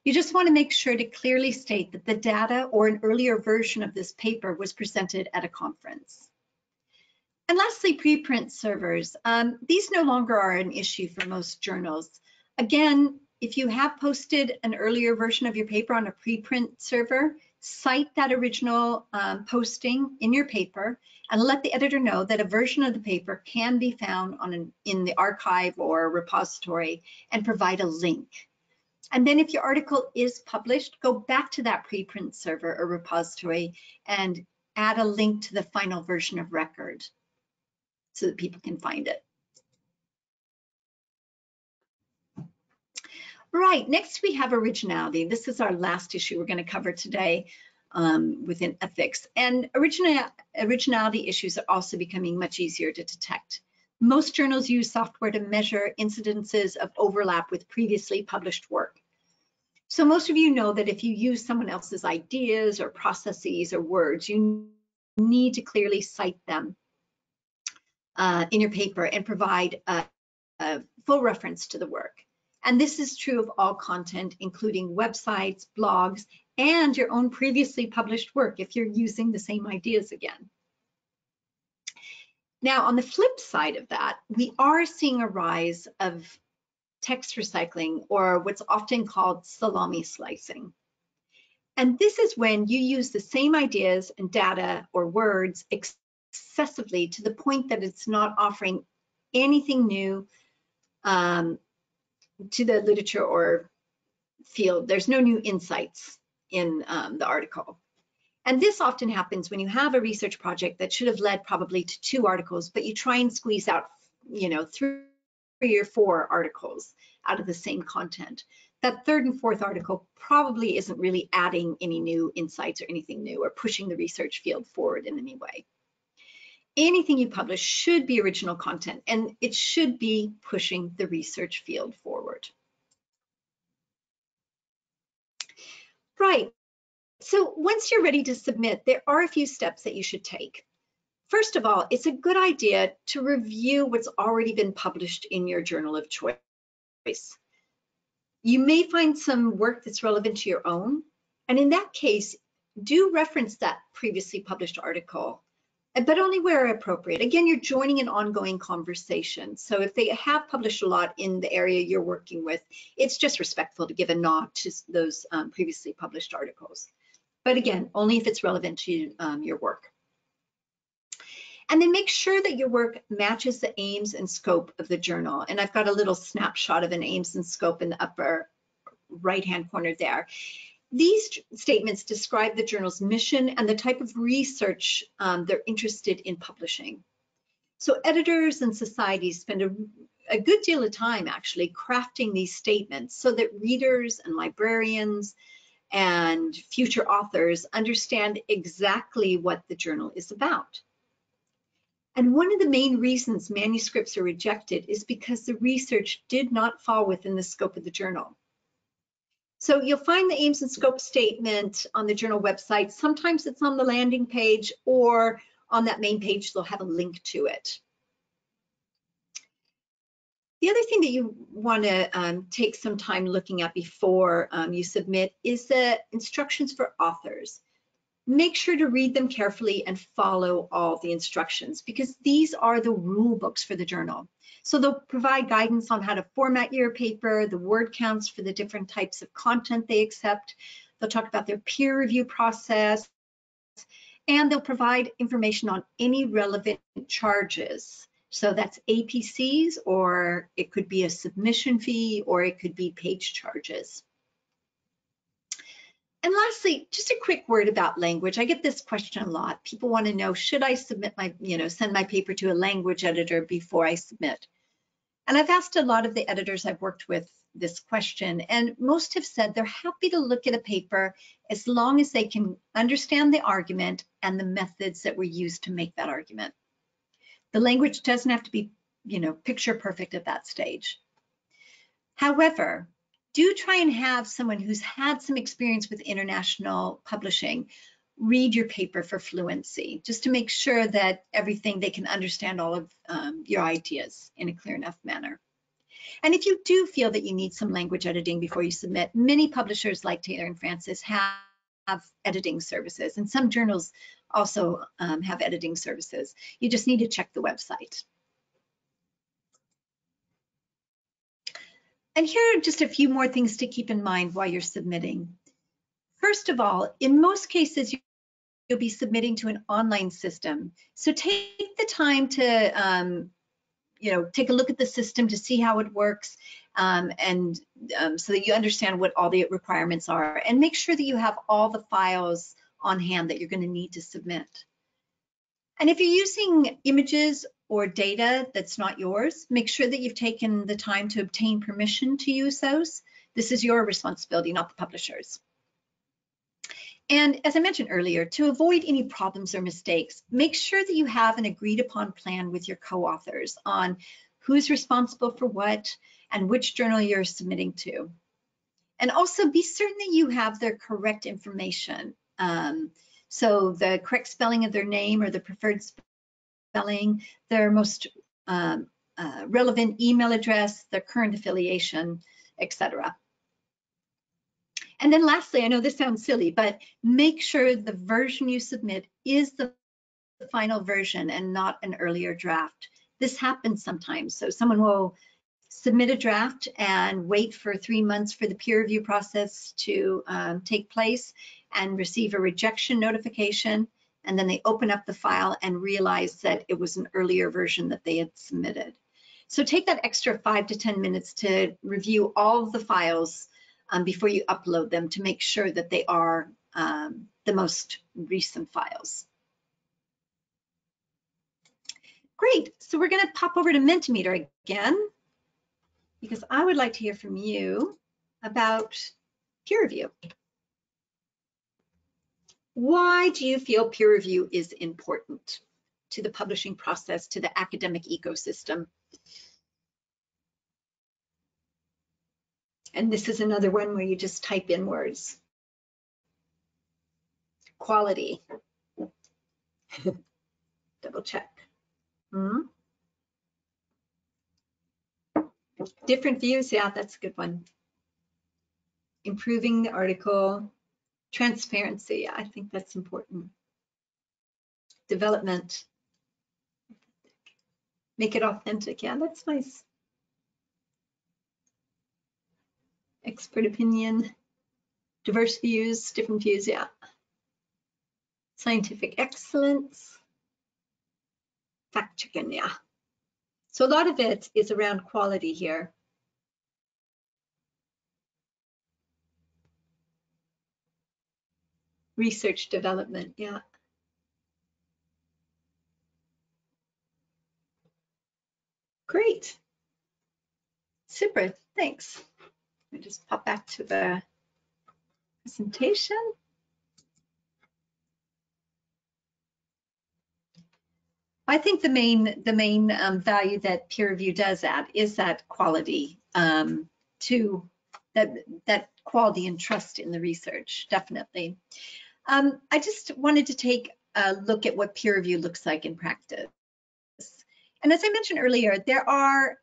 You just want to make sure to clearly state that the data or an earlier version of this paper was presented at a conference. And lastly, preprint servers. These no longer are an issue for most journals. Again, if you have posted an earlier version of your paper on a preprint server, cite that original posting in your paper and let the editor know that a version of the paper can be found in the archive or repository and provide a link. And then if your article is published, go back to that preprint server or repository and add a link to the final version of record so that people can find it. Right, next we have originality. This is our last issue we're going to cover today within ethics. And originality issues are also becoming much easier to detect. Most journals use software to measure incidences of overlap with previously published work. So most of you know that if you use someone else's ideas or processes or words, you need to clearly cite them in your paper and provide a full reference to the work. And this is true of all content, including websites, blogs, and your own previously published work if you're using the same ideas again. Now, on the flip side of that, we are seeing a rise of text recycling, or what's often called salami slicing. And this is when you use the same ideas and data or words excessively to the point that it's not offering anything new to the literature or field. There's no new insights in the article. And this often happens when you have a research project that should have led probably to 2 articles, but you try and squeeze out, 3 or 4 articles out of the same content. That 3rd and 4th article probably isn't really adding any new insights or anything new or pushing the research field forward in any way. Anything you publish should be original content, and it should be pushing the research field forward. So once you're ready to submit, there are a few steps that you should take. First of all, it's a good idea to review what's already been published in your journal of choice. You may find some work that's relevant to your own, and in that case, do reference that previously published article, but only where appropriate. Again, you're joining an ongoing conversation. So if they have published a lot in the area you're working with, it's just respectful to give a nod to those previously published articles. But again, only if it's relevant to your work. And then make sure that your work matches the aims and scope of the journal. And I've got a little snapshot of an aims and scope in the upper right-hand corner there. These statements describe the journal's mission and the type of research they're interested in publishing. So editors and societies spend a good deal of time actually crafting these statements so that readers and librarians and future authors understand exactly what the journal is about. And one of the main reasons manuscripts are rejected is because the research did not fall within the scope of the journal. So you'll find the aims and scope statement on the journal website. Sometimes it's on the landing page, or on that main page, they'll have a link to it. The other thing that you want to take some time looking at before you submit is the instructions for authors. Make sure to read them carefully and follow all the instructions, because these are the rule books for the journal. So they'll provide guidance on how to format your paper, the word counts for the different types of content they accept. They'll talk about their peer review process, and they'll provide information on any relevant charges. So that's APCs, or it could be a submission fee, or it could be page charges. And lastly, just a quick word about language. I get this question a lot. People want to know, should I submit my, send my paper to a language editor before I submit? And I've asked a lot of the editors I've worked with this question, and most have said they're happy to look at a paper as long as they can understand the argument and the methods that were used to make that argument. The language doesn't have to be, picture perfect at that stage. However, do try and have someone who's had some experience with international publishing read your paper for fluency, just to make sure that they can understand all of your ideas in a clear enough manner. And if you do feel that you need some language editing before you submit, many publishers like Taylor and Francis have editing services, and some journals also have editing services. You just need to check the website. And here are just a few more things to keep in mind while you're submitting. First of all, in most cases, you'll be submitting to an online system. So take the time to, take a look at the system to see how it works, so that you understand what all the requirements are, and make sure that you have all the files on hand that you're going to need to submit. And if you're using images or data that's not yours, make sure that you've taken the time to obtain permission to use those. This is your responsibility, not the publisher's. And as I mentioned earlier, to avoid any problems or mistakes, make sure that you have an agreed upon plan with your co-authors on who's responsible for what and which journal you're submitting to. And also be certain that you have their correct information. So the correct spelling of their name or the preferred spelling, their most relevant email address, their current affiliation, etc. And then lastly, I know this sounds silly, but make sure the version you submit is the final version and not an earlier draft. This happens sometimes. So someone will submit a draft and wait for 3 months for the peer review process to take place and receive a rejection notification. And then they open up the file and realize that it was an earlier version that they had submitted. So take that extra 5 to 10 minutes to review all of the files before you upload them to make sure that they are the most recent files. Great, so we're gonna pop over to Mentimeter again, because I would like to hear from you about peer review. Why do you feel peer review is important to the publishing process, to the academic ecosystem? And this is another one where you just type in words. quality. Double check. Different views, yeah, that's a good one. Improving the article. Transparency, yeah, I think that's important. Development. Make it authentic, yeah, that's nice. Expert opinion. Diverse views, different views, yeah. Scientific excellence. Fact checking, yeah. So a lot of it is around quality here. Research development, yeah. Great. Super, thanks. Let me just pop back to the presentation. I think the main value that peer review does add is that quality to that quality and trust in the research, definitely. I just wanted to take a look at what peer review looks like in practice. And as I mentioned earlier, there are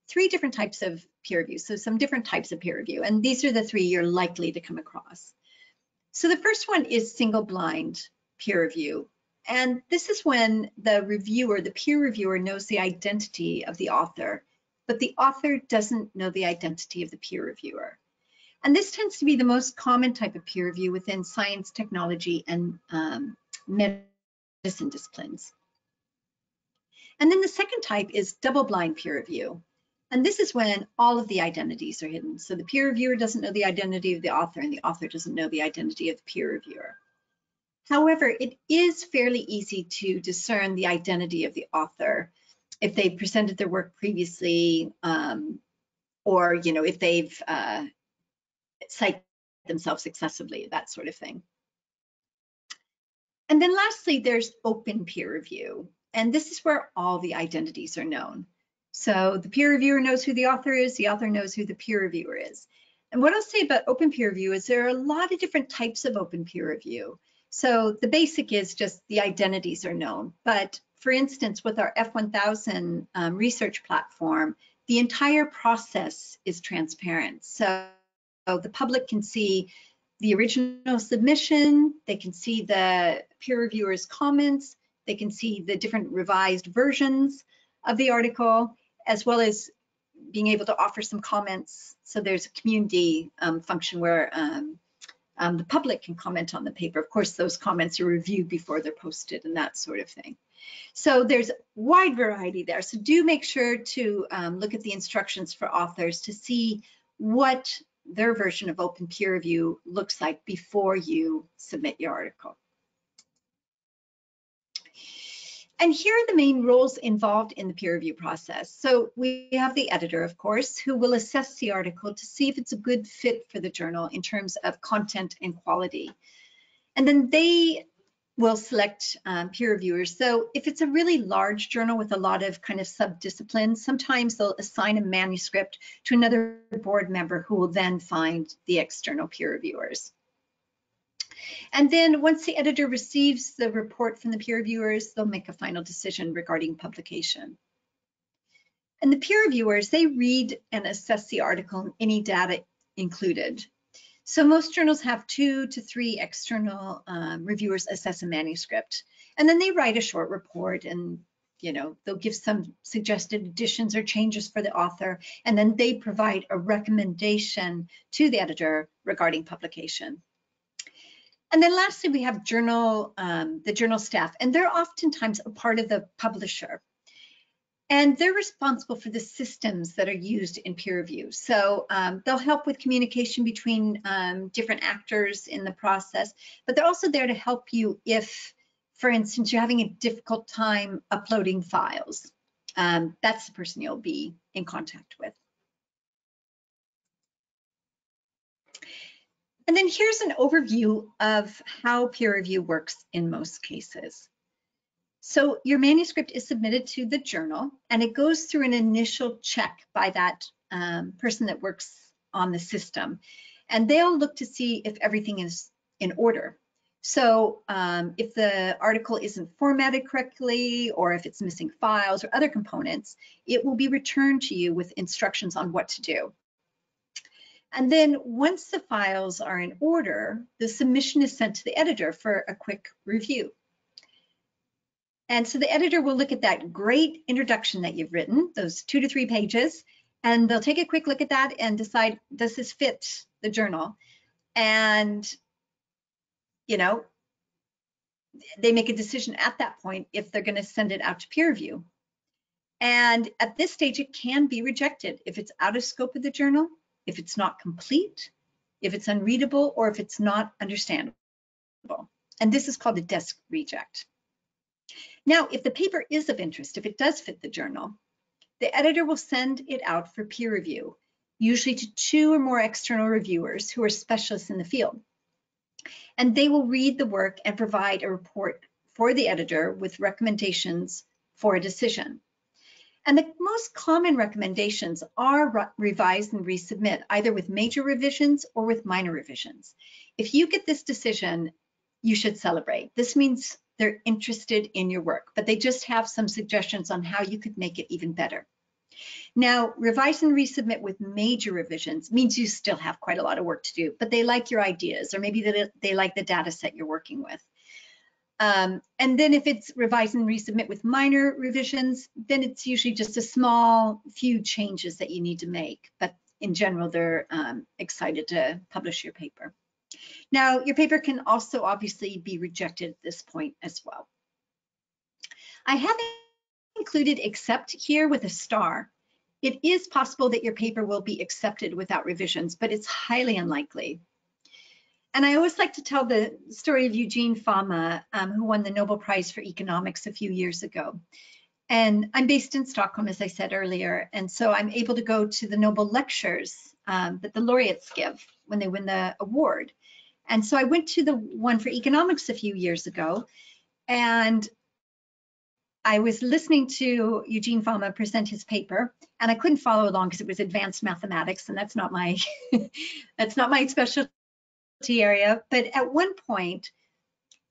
3 different types of peer review, so some different types of peer review, and these are the 3 you're likely to come across. So the first one is single blind peer review. And this is when the reviewer, the peer reviewer, knows the identity of the author, but the author doesn't know the identity of the peer reviewer. And this tends to be the most common type of peer review within science, technology, and medicine disciplines. And then the second type is double-blind peer review. And this is when all of the identities are hidden. So the peer reviewer doesn't know the identity of the author, and the author doesn't know the identity of the peer reviewer. However, it is fairly easy to discern the identity of the author if they presented their work previously, or if they've cited themselves successively, that sort of thing. And then lastly, there's open peer review. And this is where all the identities are known. So the peer reviewer knows who the author knows who the peer reviewer is. And what I'll say about open peer review is there are a lot of different types of open peer review. So the basic is just the identities are known. But for instance, with our F1000 research platform, the entire process is transparent. So the public can see the original submission, they can see the peer reviewer's comments, they can see the different revised versions of the article, as well as being able to offer some comments. So there's a community function where the public can comment on the paper. Of course, those comments are reviewed before they're posted and that sort of thing. So there's a wide variety there. So do make sure to look at the instructions for authors to see what their version of open peer review looks like before you submit your article. And here are the main roles involved in the peer review process. So we have the editor, of course, who will assess the article to see if it's a good fit for the journal in terms of content and quality. And then they will select peer reviewers. So if it's a really large journal with a lot of kind of subdisciplines, sometimes they'll assign a manuscript to another board member who will then find the external peer reviewers. And then once the editor receives the report from the peer reviewers, they'll make a final decision regarding publication. And the peer reviewers, they read and assess the article and any data included. So most journals have 2 to 3 external reviewers assess a manuscript. And then they write a short report and they'll give some suggested additions or changes for the author. And then they provide a recommendation to the editor regarding publication. And then lastly, we have the journal staff, and they're oftentimes a part of the publisher. And they're responsible for the systems that are used in peer review. So they'll help with communication between different actors in the process, but they're also there to help you if, for instance, you're having a difficult time uploading files. That's the person you'll be in contact with. And then here's an overview of how peer review works in most cases. So your manuscript is submitted to the journal and it goes through an initial check by that person that works on the system. And they'll look to see if everything is in order. So if the article isn't formatted correctly, or if it's missing files or other components, it will be returned to you with instructions on what to do. And then once the files are in order, the submission is sent to the editor for a quick review. And so the editor will look at that great introduction that you've written, those 2 to 3 pages, and they'll take a quick look at that and decide, does this fit the journal? And, you know, they make a decision at that point if they're going to send it out to peer review. And at this stage, it can be rejected if it's out of scope of the journal, if it's not complete, if it's unreadable, or if it's not understandable. And this is called a desk reject. Now, if the paper is of interest, if it does fit the journal, the editor will send it out for peer review, usually to 2 or more external reviewers who are specialists in the field. And they will read the work and provide a report for the editor with recommendations for a decision. And the most common recommendations are revise and resubmit, either with major revisions or with minor revisions. If you get this decision, you should celebrate. This means they're interested in your work, but they just have some suggestions on how you could make it even better. Now, revise and resubmit with major revisions means you still have quite a lot of work to do, but they like your ideas, or maybe they like the data set you're working with. And then if it's revise and resubmit with minor revisions, then it's usually just a small few changes that you need to make. But in general, they're excited to publish your paper. Now, your paper can also obviously be rejected at this point as well. I have included accept here with a star. It is possible that your paper will be accepted without revisions, but it's highly unlikely. And I always like to tell the story of Eugene Fama, who won the Nobel Prize for Economics a few years ago. And I'm based in Stockholm, as I said earlier, and so I'm able to go to the Nobel lectures that the laureates give when they win the award. And so I went to the one for economics a few years ago, and I was listening to Eugene Fama present his paper, and I couldn't follow along because it was advanced mathematics, and that's not my that's not my specialty area. But at one point,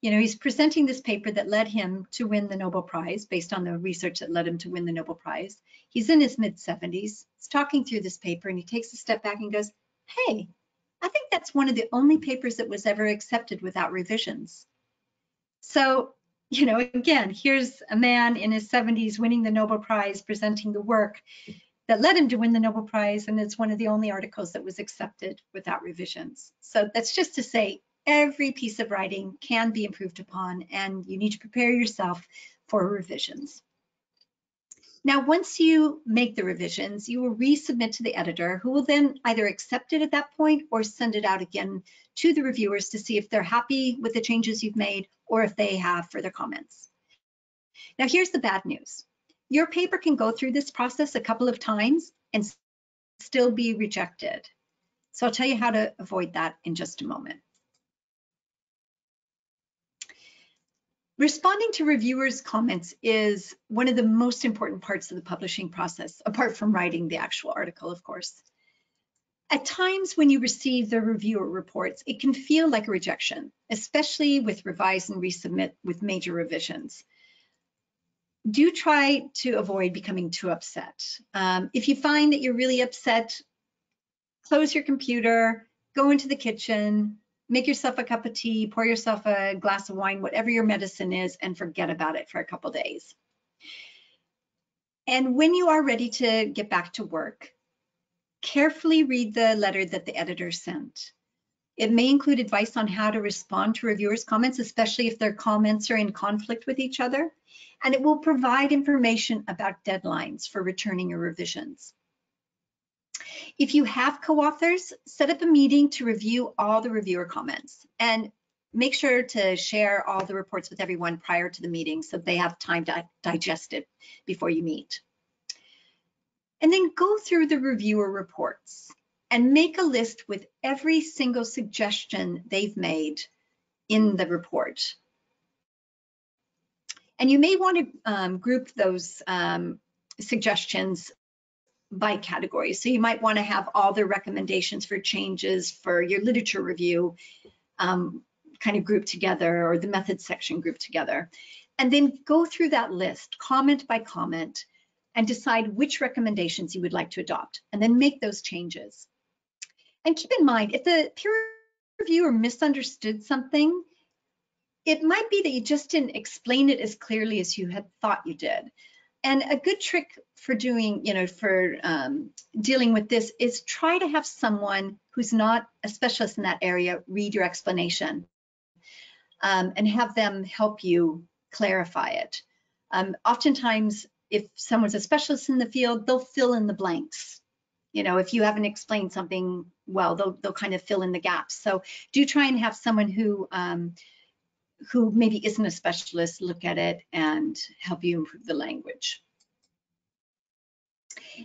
you know, he's presenting this paper that led him to win the Nobel Prize, based on the research that led him to win the Nobel Prize. He's in his mid-70s. He's talking through this paper, and he takes a step back and goes, "Hey, I think that's one of the only papers that was ever accepted without revisions." So, you know, again, here's a man in his 70s winning the Nobel Prize, presenting the work that led him to win the Nobel Prize, and it's one of the only articles that was accepted without revisions. So that's just to say, every piece of writing can be improved upon, and you need to prepare yourself for revisions. Now, once you make the revisions, you will resubmit to the editor, who will then either accept it at that point or send it out again to the reviewers to see if they're happy with the changes you've made or if they have further comments. Now, here's the bad news. Your paper can go through this process a couple of times and still be rejected. So I'll tell you how to avoid that in just a moment. Responding to reviewers' comments is one of the most important parts of the publishing process, apart from writing the actual article, of course. At times when you receive the reviewer reports, it can feel like a rejection, especially with revise and resubmit with major revisions. Do try to avoid becoming too upset. If you find that you're really upset, close your computer, go into the kitchen, make yourself a cup of tea, pour yourself a glass of wine, whatever your medicine is, and forget about it for a couple days. And when you are ready to get back to work, carefully read the letter that the editor sent. It may include advice on how to respond to reviewers' comments, especially if their comments are in conflict with each other. And it will provide information about deadlines for returning your revisions. If you have co-authors, set up a meeting to review all the reviewer comments, and make sure to share all the reports with everyone prior to the meeting so they have time to digest it before you meet. And then go through the reviewer reports and make a list with every single suggestion they've made in the report. And you may want to group those suggestions by category. So you might want to have all their recommendations for changes for your literature review kind of grouped together, or the methods section grouped together. And then go through that list, comment by comment, and decide which recommendations you would like to adopt, and then make those changes. And keep in mind, if the peer reviewer misunderstood something, it might be that you just didn't explain it as clearly as you had thought you did. And a good trick for doing, dealing with this is try to have someone who's not a specialist in that area read your explanation, and have them help you clarify it. Oftentimes, if someone's a specialist in the field, they'll fill in the blanks. If you haven't explained something well, they'll kind of fill in the gaps. So do try and have someone who maybe isn't a specialist look at it and help you improve the language.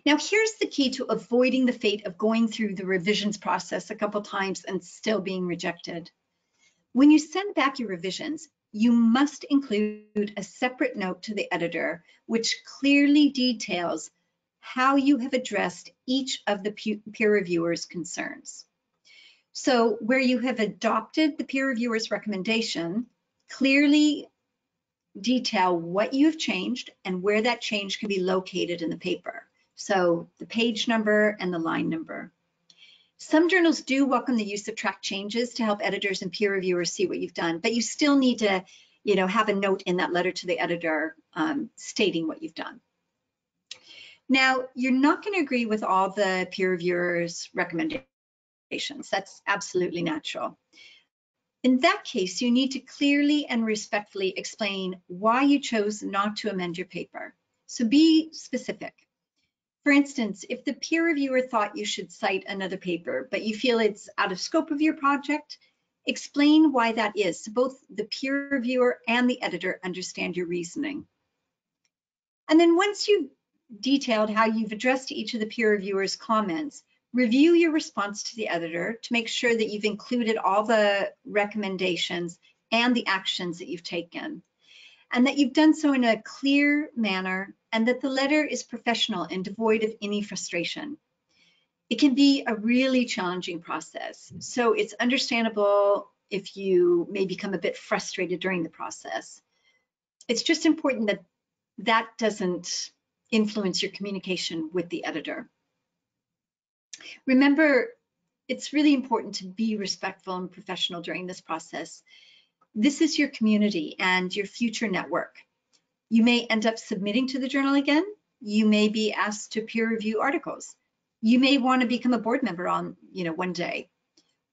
Now, here's the key to avoiding the fate of going through the revisions process a couple times and still being rejected. When you send back your revisions, you must include a separate note to the editor, which clearly details how you have addressed each of the peer reviewer's concerns. So where you have adopted the peer reviewer's recommendation, clearly detail what you've changed and where that change can be located in the paper. So the page number and the line number. Some journals do welcome the use of track changes to help editors and peer reviewers see what you've done, but you still need to, have a note in that letter to the editor stating what you've done. Now, you're not going to agree with all the peer reviewers' recommendations. That's absolutely natural. In that case, you need to clearly and respectfully explain why you chose not to amend your paper. So be specific. For instance, if the peer reviewer thought you should cite another paper, but you feel it's out of scope of your project, explain why that is, so both the peer reviewer and the editor understand your reasoning. And then once you've detailed how you've addressed each of the peer reviewer's comments, review your response to the editor to make sure that you've included all the recommendations and the actions that you've taken, and that you've done so in a clear manner, and that the letter is professional and devoid of any frustration. It can be a really challenging process, so it's understandable if you may become a bit frustrated during the process. It's just important that that doesn't influence your communication with the editor. Remember, it's really important to be respectful and professional during this process. This is your community and your future network. You may end up submitting to the journal again. You may be asked to peer review articles. You may want to become a board member on, one day,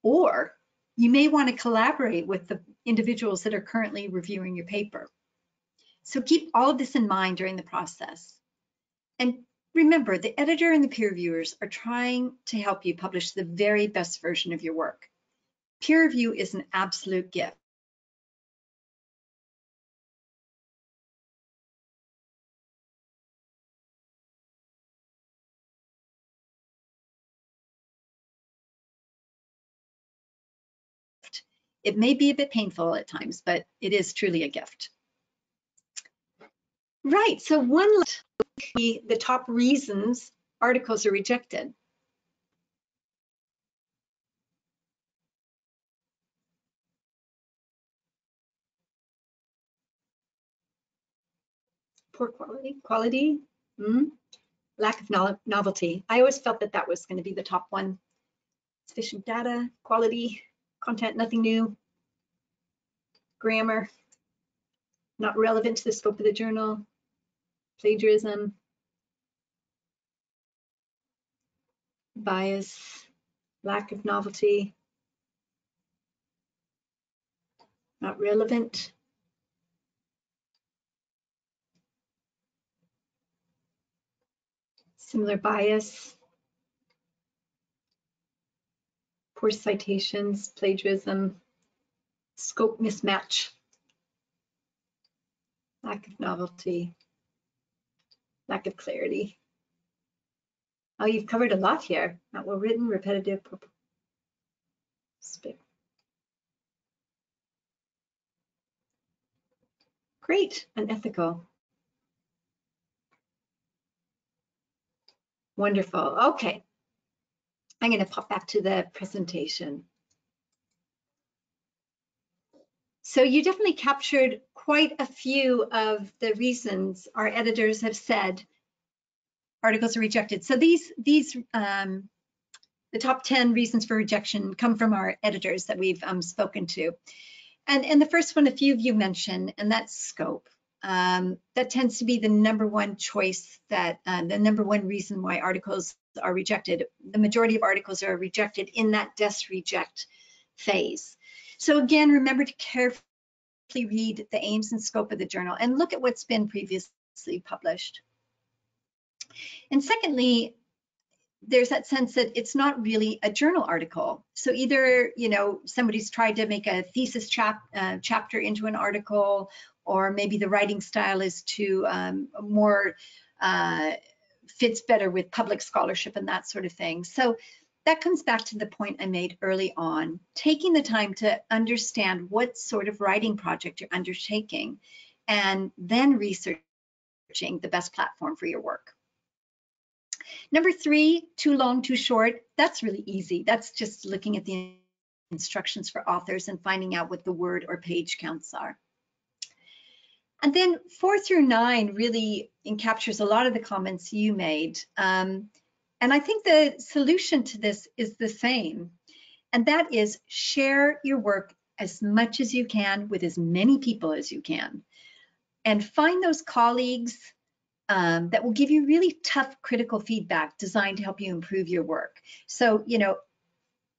or you may want to collaborate with the individuals that are currently reviewing your paper. So keep all of this in mind during the process. And remember, the editor and the peer reviewers are trying to help you publish the very best version of your work. Peer review is an absolute gift. It may be a bit painful at times, but it is truly a gift. Right, so the top reasons articles are rejected. Poor quality, lack of novelty. I always felt that was going to be the top one. Sufficient data, quality, content, nothing new. Grammar, not relevant to the scope of the journal. Plagiarism. Bias, lack of novelty. Not relevant. Similar bias. Poor citations, plagiarism, scope mismatch, lack of novelty, lack of clarity. Oh, you've covered a lot here. Not well written, repetitive, great, unethical. Wonderful. Okay. I'm going to pop back to the presentation. So you definitely captured quite a few of the reasons our editors have said articles are rejected. So the top 10 reasons for rejection come from our editors that we've spoken to. And the first one, a few of you mentioned, and that's scope. That tends to be the number one choice, that the number one reason why articles are rejected. The majority of articles are rejected in that DES reject phase. So again, remember to carefully read the aims and scope of the journal and look at what's been previously published. And secondly, there's that sense that it's not really a journal article. So either, somebody's tried to make a thesis chapter into an article, or maybe the writing style is too more fits better with public scholarship and that sort of thing. So that comes back to the point I made early on, taking the time to understand what sort of writing project you're undertaking, and then researching the best platform for your work. Number 3, too long, too short. That's really easy. That's just looking at the instructions for authors and finding out what the word or page counts are. And then 4 through 9 really encaptures a lot of the comments you made. And I think the solution to this is the same, and that is share your work as much as you can with as many people as you can, and find those colleagues that will give you really tough critical feedback designed to help you improve your work. So,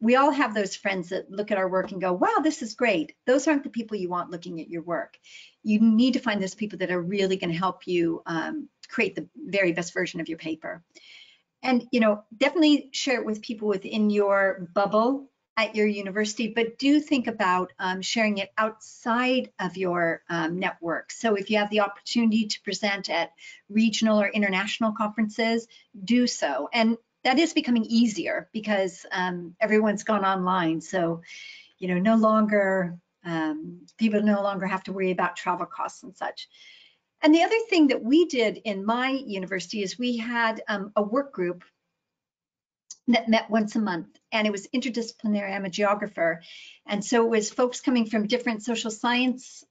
we all have those friends that look at our work and go, wow, this is great. Those aren't the people you want looking at your work. You need to find those people that are really going to help you create the very best version of your paper. And, definitely share it with people within your bubble at your university, but do think about sharing it outside of your network. So if you have the opportunity to present at regional or international conferences, do so. And that is becoming easier because everyone's gone online. So, no longer, people no longer have to worry about travel costs and such. And the other thing that we did in my university is we had a work group that met once a month, and it was interdisciplinary. I'm a geographer, and so it was folks coming from different social science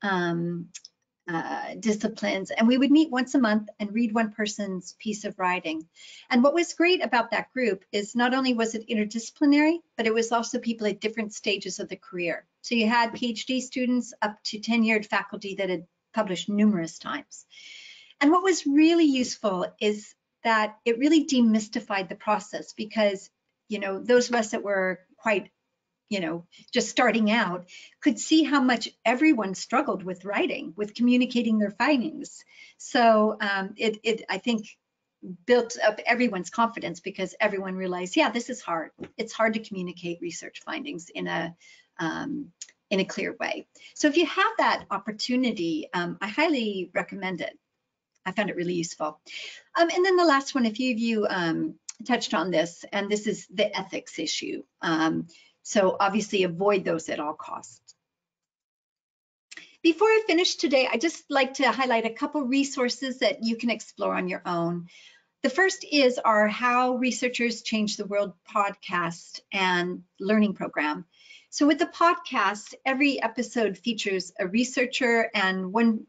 disciplines, and we would meet once a month and read one person's piece of writing. And what was great about that group is not only was it interdisciplinary, but it was also people at different stages of the career. So you had PhD students up to tenured faculty that had published numerous times. And what was really useful is that it really demystified the process, because, those of us that were quite, just starting out could see how much everyone struggled with writing, with communicating their findings. So it, I think, built up everyone's confidence, because everyone realized, yeah, this is hard. It's hard to communicate research findings in a clear way. So if you have that opportunity, I highly recommend it. I found it really useful. And then the last one, a few of you touched on this, and this is the ethics issue. So obviously avoid those at all costs. Before I finish today, I'd just like to highlight a couple resources that you can explore on your own. The first is our How Researchers Change the World podcast and learning program. So with the podcast, every episode features a researcher and one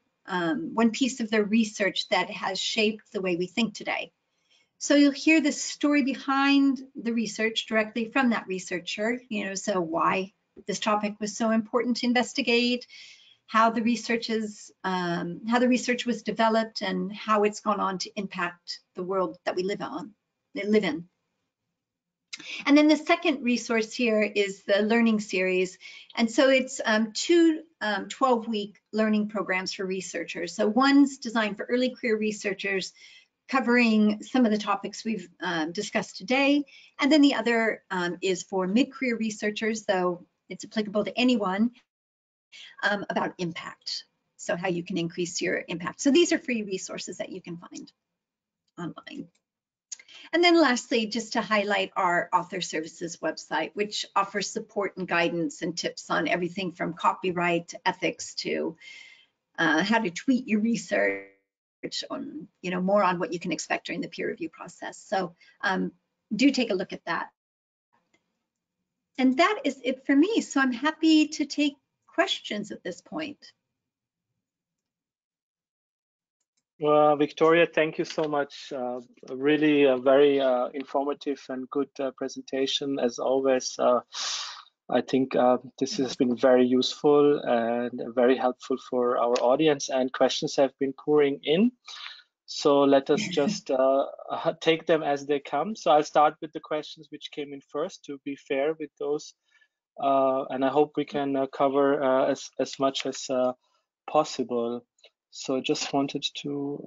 piece of their research that has shaped the way we think today. So you'll hear the story behind the research directly from that researcher, so why this topic was so important to investigate, how the research was developed, and how it's gone on to impact the world that we live in. And then the second resource here is the learning series. And so it's two 12-week learning programs for researchers. So one's designed for early career researchers, covering some of the topics we've discussed today. And then the other is for mid-career researchers, though it's applicable to anyone, about impact. So how you can increase your impact. So these are free resources that you can find online. And then lastly, just to highlight our Author Services website, which offers support and guidance and tips on everything from copyright to ethics to how to tweet your research, on, more on what you can expect during the peer review process. So do take a look at that. And that is it for me. So I'm happy to take questions at this point. Well, Victoria, thank you so much. Really a very informative and good presentation as always. I think this has been very useful and very helpful for our audience, and questions have been pouring in. So let us just take them as they come. So I'll start with the questions which came in first to be fair with those. And I hope we can cover as much as possible. So just wanted to,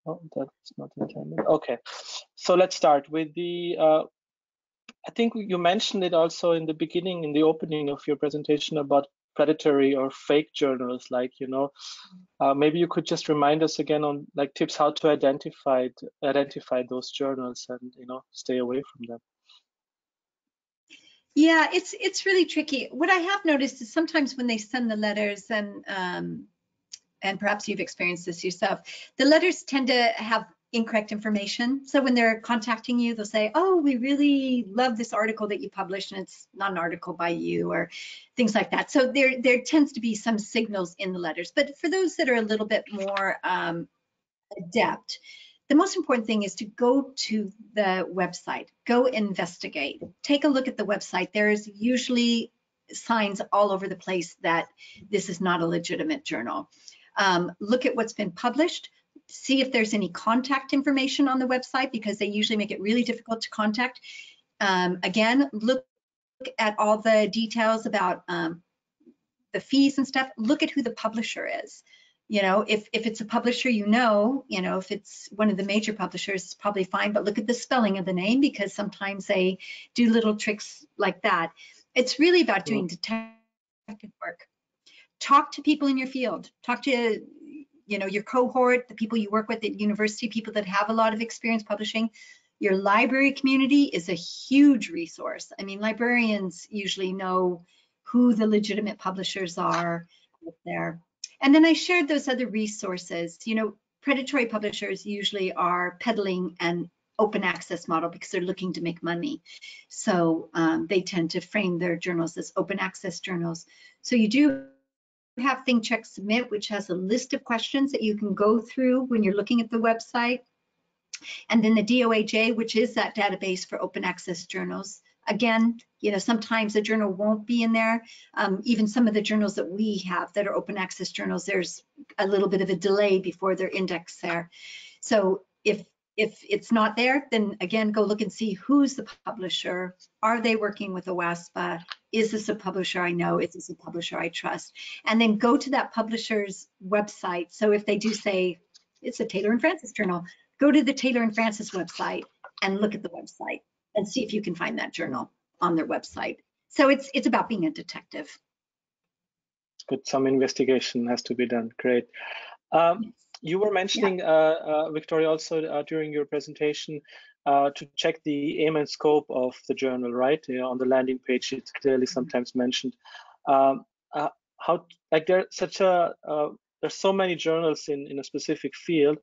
oh, that's not intended. Okay, so let's start with the, I think you mentioned it also in the beginning, in the opening of your presentation about predatory or fake journals, like, you know, maybe you could just remind us again on like tips how to identify those journals and, you know, stay away from them. Yeah, it's really tricky. What I have noticed is sometimes when they send the letters, and perhaps you've experienced this yourself, the letters tend to have incorrect information. So when they're contacting you, they'll say, oh, we really love this article that you published, and it's not an article by you, or things like that. So there tends to be some signals in the letters. But for those that are a little bit more adept, the most important thing is to go to the website, go investigate, take a look at the website. There's usually signs all over the place that this is not a legitimate journal. Look at what's been published, see if there's any contact information on the website, because they usually make it really difficult to contact. Again, look at all the details about the fees and stuff. Look at who the publisher is. You know, if it's a publisher, you know, if it's one of the major publishers, it's probably fine, but look at the spelling of the name, because sometimes they do little tricks like that. It's really about doing detective work. Talk to people in your field. Talk to, you know, your cohort, the people you work with at university, people that have a lot of experience publishing. Your library community is a huge resource. I mean, librarians usually know who the legitimate publishers are out there. And then I shared those other resources. You know, predatory publishers usually are peddling an open access model because they're looking to make money. So they tend to frame their journals as open access journals. So you do have Think, Check, Submit, which has a list of questions that you can go through when you're looking at the website. And then the DOAJ, which is that database for open access journals. Again, you know, sometimes a journal won't be in there. Even some of the journals that we have that are open access journals, there's a little bit of a delay before they're indexed there. So if it's not there, then again, go look and see who's the publisher. Are they working with OASPA? Is this a publisher I know? Is this a publisher I trust? And then go to that publisher's website. So if they do say it's a Taylor and Francis journal, go to the Taylor and Francis website and look at the website and see if you can find that journal on their website. So it's about being a detective. Good, some investigation has to be done. Great. You were mentioning, Victoria, also during your presentation, to check the aim and scope of the journal, right? On the landing page, it's clearly sometimes mentioned. How, like, there's so many journals in a specific field.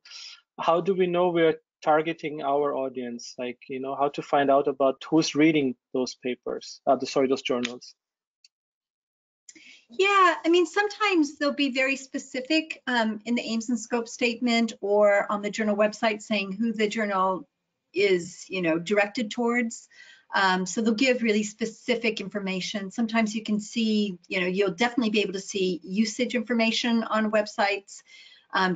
How do we know we're targeting our audience? Like, you know, how to find out about who's reading those papers, those journals? Yeah, I mean, sometimes they'll be very specific in the aims and scope statement or on the journal website saying who the journal is, you know, directed towards. So they'll give really specific information. Sometimes you can see, you know, you'll definitely be able to see usage information on websites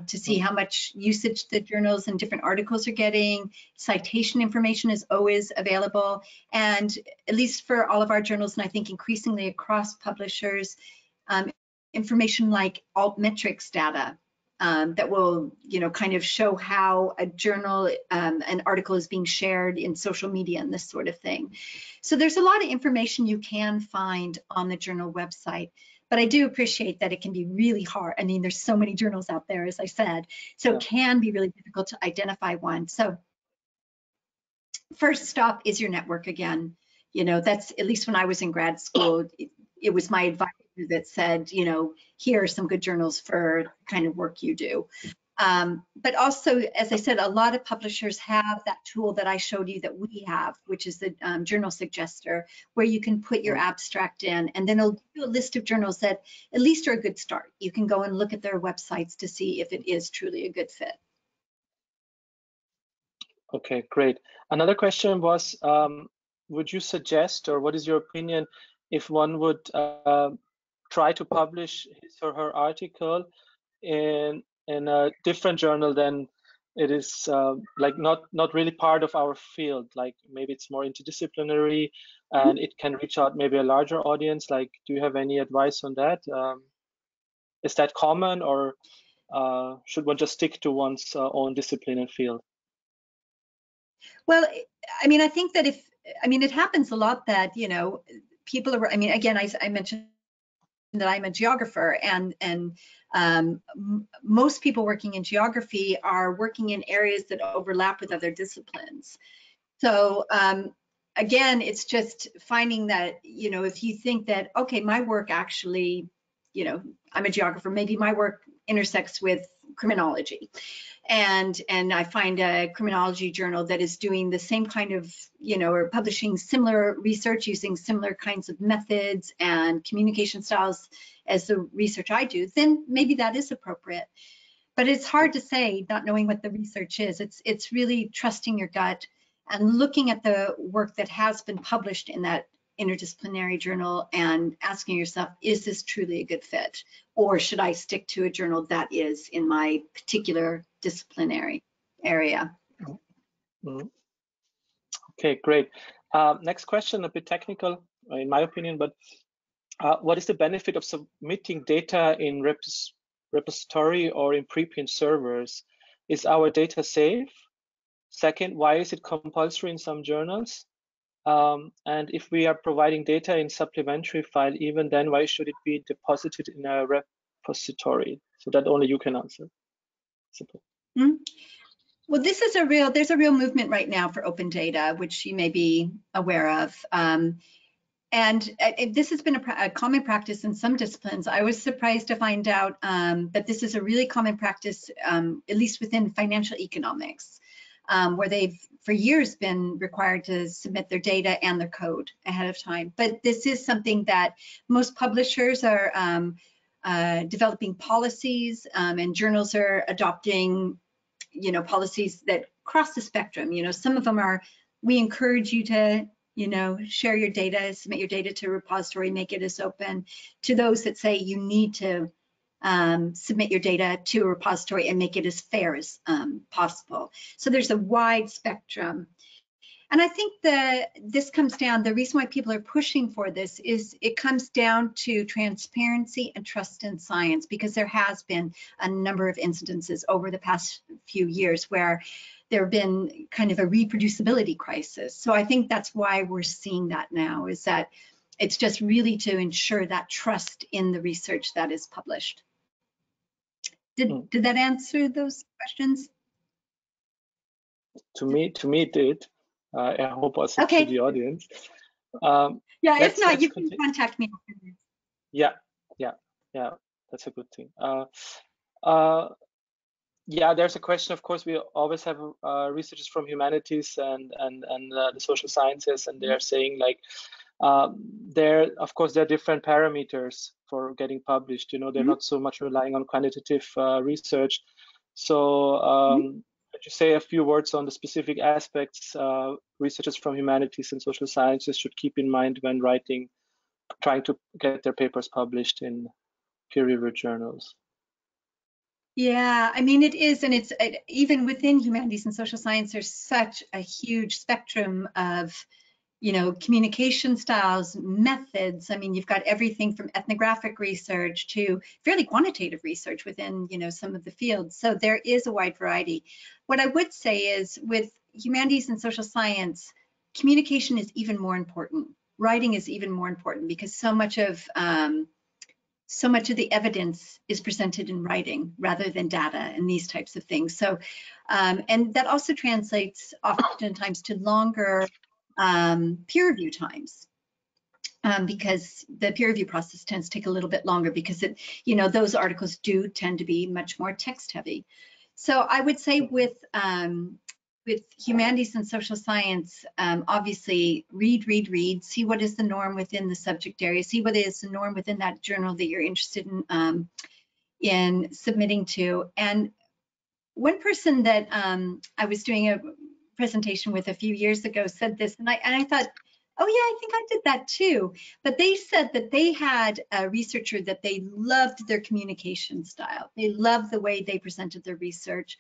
to see how much usage the journals and different articles are getting. Citation information is always available. And at least for all of our journals, and I think increasingly across publishers, information like altmetrics data that will, you know, kind of show how a journal, an article is being shared in social media and this sort of thing. So there's a lot of information you can find on the journal website, but I do appreciate that it can be really hard. I mean, there's so many journals out there, as I said, so it can be really difficult to identify one. So first stop is your network again. You know, that's, at least when I was in grad school, it was my advisor that said, you know, here are some good journals for the kind of work you do. But also, as I said, a lot of publishers have that tool that I showed you that we have, which is the journal suggester, where you can put your abstract in, and then it'll give you a list of journals that at least are a good start. You can go and look at their websites to see if it is truly a good fit. Okay, great. Another question was, would you suggest, or what is your opinion, if one would try to publish his or her article in a different journal than it is, like not really part of our field, like maybe it's more interdisciplinary and it can reach out maybe a larger audience? Like, do you have any advice on that? Is that common, or should one just stick to one's own discipline and field? Well, I mean, I think that it happens a lot that, people are, I mean, again, I mentioned that I'm a geographer, and most people working in geography are working in areas that overlap with other disciplines. So again, it's just finding that, if you think that, okay, my work actually, I'm a geographer, maybe my work intersects with criminology. And I find a criminology journal that is doing the same kind of, or publishing similar research using similar kinds of methods and communication styles as the research I do, then maybe that is appropriate. But it's hard to say, not knowing what the research is. It's really trusting your gut and looking at the work that has been published in that interdisciplinary journal and asking yourself, is this truly a good fit? Or should I stick to a journal that is in my particular disciplinary area? Mm-hmm. Okay, great. Next question, a bit technical, in my opinion, but what is the benefit of submitting data in repository or in preprint servers? Is our data safe? Second, why is it compulsory in some journals? And if we are providing data in supplementary file, even then, why should it be deposited in a repository? So that only you can answer. Simple. Mm-hmm. Well, there's a real movement right now for open data, which you may be aware of. And this has been a common practice in some disciplines. I was surprised to find out that this is a really common practice, at least within financial economics, where they've for years been required to submit their data and their code ahead of time. But this is something that most publishers are developing policies, and journals are adopting, policies that cross the spectrum. Some of them are, we encourage you to, share your data, submit your data to a repository, make it as open, to those that say you need to submit your data to a repository and make it as fair as possible. So there's a wide spectrum. And I think that this comes down, the reason why people are pushing for this is it comes down to transparency and trust in science, because there has been a number of incidences over the past few years where there have been kind of a reproducibility crisis. So I think that's why we're seeing that now, is that it's just really to ensure that trust in the research that is published. Did that answer those questions? To me, it did. I hope also to the audience. Yeah, if not, you can contact me. Yeah, that's a good thing. Yeah, there's a question. Of course, we always have researchers from humanities and the social sciences, and they are saying like, of course, there are different parameters for getting published. They're not so much relying on quantitative research. So could you say a few words on the specific aspects researchers from humanities and social sciences should keep in mind when trying to get their papers published in peer-reviewed journals? Yeah, I mean, it is, and it's even within humanities and social science, there's such a huge spectrum of, communication styles, methods. I mean, you've got everything from ethnographic research to fairly quantitative research within, some of the fields. So there is a wide variety. What I would say is with humanities and social science, communication is even more important. Writing is even more important, because so much of the evidence is presented in writing rather than data and these types of things. So, and that also translates oftentimes to longer peer review times, because the peer review process tends to take a little bit longer, because those articles do tend to be much more text heavy. So I would say with humanities and social science, obviously read, see what is the norm within the subject area, see what is the norm within that journal that you're interested in submitting to. And one person that I was doing a presentation with a few years ago said this, and I thought, oh yeah, I think I did that too. But they said that they had a researcher that they loved their communication style. They loved the way they presented their research.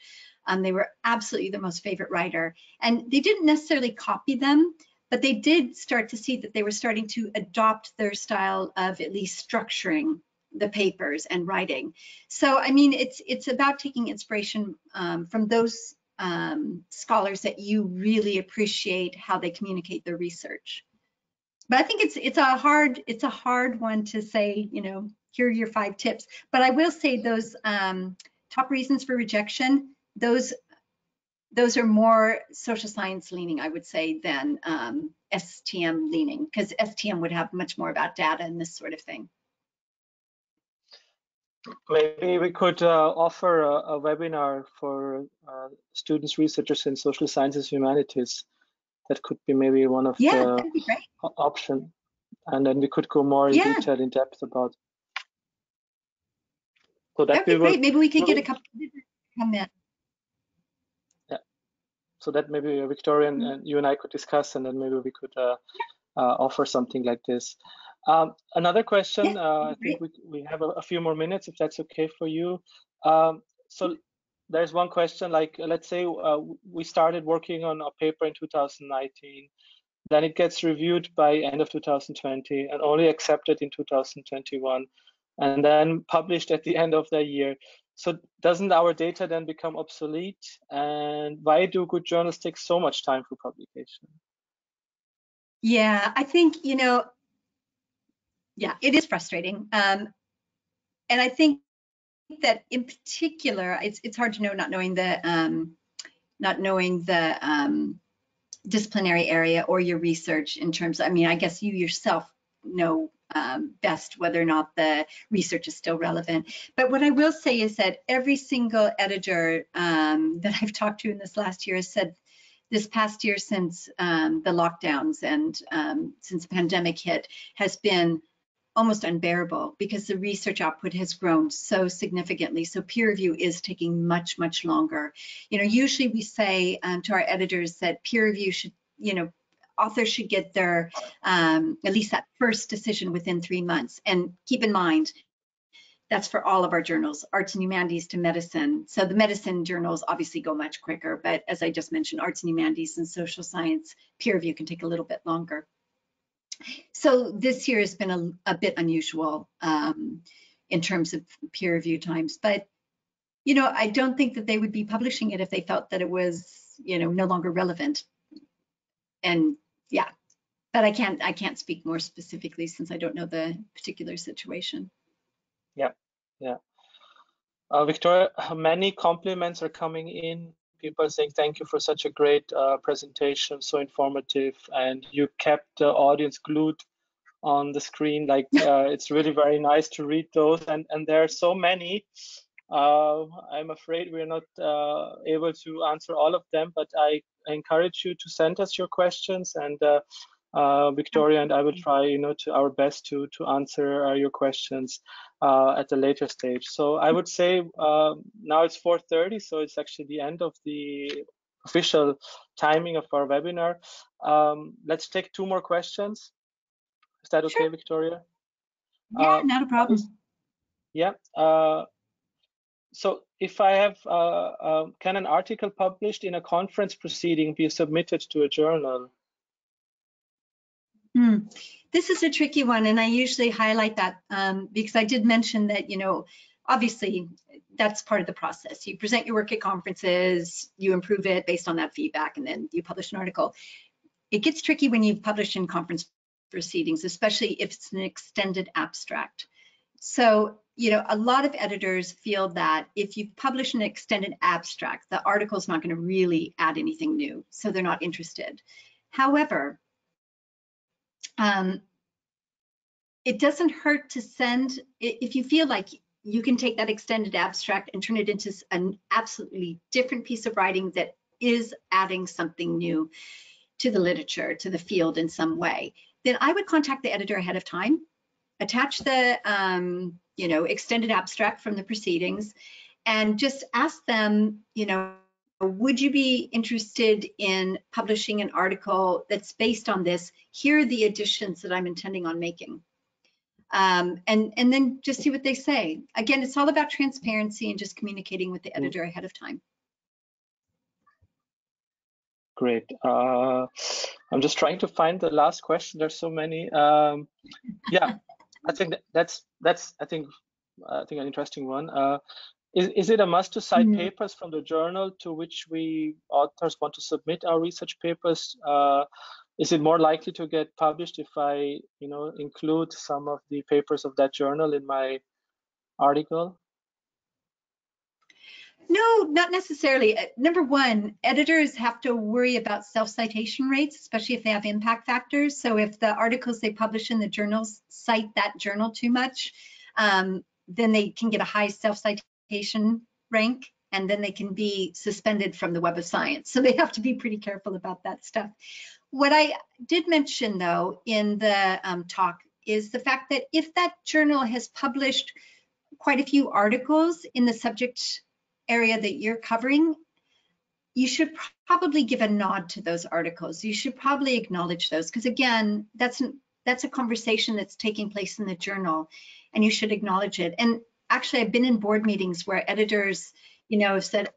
They were absolutely their most favorite writer. And they didn't necessarily copy them, but they did start to see that they were starting to adopt their style of at least structuring the papers and writing. So, I mean, it's about taking inspiration from those scholars that you really appreciate how they communicate their research. But I think it's a hard one to say, you know, here are your 5 tips. But I will say those top reasons for rejection, those are more social science leaning, I would say, than STM leaning, because STM would have much more about data and this sort of thing. Maybe we could offer a webinar for students, researchers in social sciences, humanities. That could be maybe one of the option, and then we could go more in detail, in depth about. So that would be great. Maybe we could get a couple of come in. Yeah. So that maybe Victoria and you and I could discuss, and then maybe we could offer something like this. Another question, I think we have a few more minutes, if that's okay for you. So there's one question, like, let's say we started working on a paper in 2019, then it gets reviewed by end of 2020 and only accepted in 2021, and then published at the end of the year. So doesn't our data then become obsolete? And why do good journals take so much time for publication? Yeah, I think, you know, yeah, it is frustrating. And I think that in particular, it's hard to know not knowing the disciplinary area or your research in terms of, I mean, I guess you yourself know best whether or not the research is still relevant. But what I will say is that every single editor that I've talked to in this last year has said this past year, since the lockdowns and since the pandemic hit, has been almost unbearable because the research output has grown so significantly. So peer review is taking much, much longer. You know, usually we say to our editors that peer review should, you know, authors should get their, at least that first decision within 3 months. And keep in mind, that's for all of our journals, arts and humanities to medicine. So the medicine journals obviously go much quicker, but as I just mentioned, arts and humanities and social science, peer review can take a little bit longer. So this year has been a bit unusual in terms of peer review times, but you know, I don't think that they would be publishing it if they felt that it was, you know, no longer relevant. And yeah, but I can't speak more specifically since I don't know the particular situation. Yeah, yeah. Victoria, many compliments are coming in. People are saying thank you for such a great presentation, so informative, and you kept the audience glued on the screen. Like it's really very nice to read those, and there are so many. I'm afraid we're not able to answer all of them, but I encourage you to send us your questions, and Victoria and I will try, you know, to our best to answer your questions at a later stage. So I would say now it's 4:30, so it's actually the end of the official timing of our webinar. Let's take 2 more questions. Is that okay, Victoria? Yeah, not a problem. Yeah. So if I have, can an article published in a conference proceeding be submitted to a journal? This is a tricky one, and I usually highlight that because I did mention that, you know, obviously that's part of the process. You present your work at conferences, you improve it based on that feedback, and then you publish an article. It gets tricky when you publish in conference proceedings, especially if it's an extended abstract. So, you know, a lot of editors feel that if you publish an extended abstract, the article is not going to really add anything new, so they're not interested. However, it doesn't hurt to send, if you feel like you can take that extended abstract and turn it into an absolutely different piece of writing that is adding something new to the literature, to the field in some way, then I would contact the editor ahead of time, attach the extended abstract from the proceedings, and just ask them, would you be interested in publishing an article that's based on this? Here are the additions that I'm intending on making. And then just see what they say. Again, it's all about transparency and just communicating with the editor ahead of time. Great. I'm just trying to find the last question. There's so many. Yeah, I think that's I think an interesting one. Is it a must to cite papers from the journal to which we authors want to submit our research papers? Is it more likely to get published if I, include some of the papers of that journal in my article? No, not necessarily. Number one, editors have to worry about self-citation rates, especially if they have impact factors. So if the articles they publish in the journals cite that journal too much, then they can get a high self-citation rank, and then they can be suspended from the Web of Science. So they have to be pretty careful about that stuff. What I did mention, though, in the talk is the fact that if that journal has published quite a few articles in the subject area that you're covering, you should probably give a nod to those articles. You should probably acknowledge those, because again, that's a conversation that's taking place in the journal, and you should acknowledge it. And actually, I've been in board meetings where editors, have said,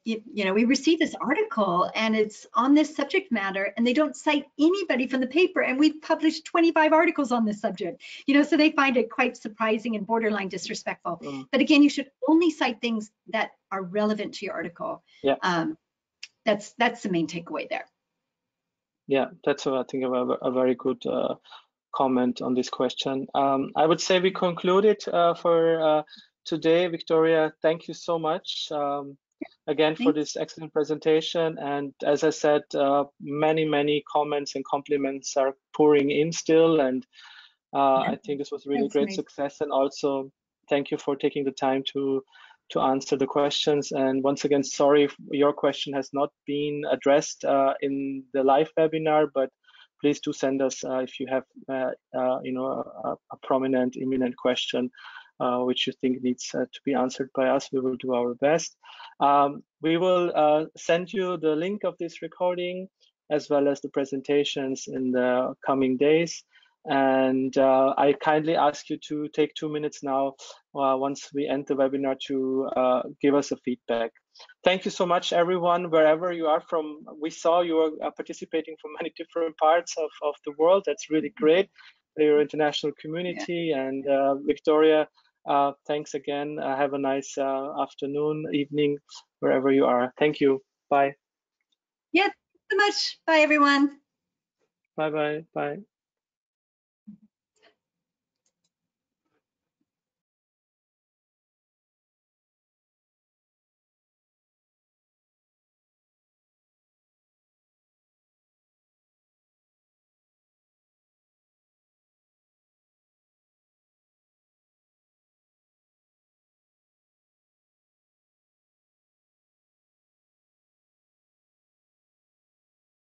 we received this article and it's on this subject matter, and they don't cite anybody from the paper, and we've published 25 articles on this subject, so they find it quite surprising and borderline disrespectful. But again, you should only cite things that are relevant to your article. Yeah. That's the main takeaway there. Yeah, that's I think a very good comment on this question. I would say we concluded for today. Victoria, thank you so much. Again, for this excellent presentation. And as I said, many comments and compliments are pouring in still. And I think this was really great success. And also, thank you for taking the time to answer the questions. And once again, sorry if your question has not been addressed in the live webinar, but please do send us if you have, a prominent, imminent question which you think needs to be answered by us. We will do our best. We will send you the link of this recording as well as the presentations in the coming days. And I kindly ask you to take 2 minutes now once we end the webinar to give us a feedback. Thank you so much, everyone, wherever you are from. We saw you are participating from many different parts of the world. That's really great for your international community. Yeah. And Victoria, thanks again. Have a nice afternoon, evening, wherever you are. Thank you. Bye. Yeah, thanks so much. Bye, everyone. Bye-bye. Bye.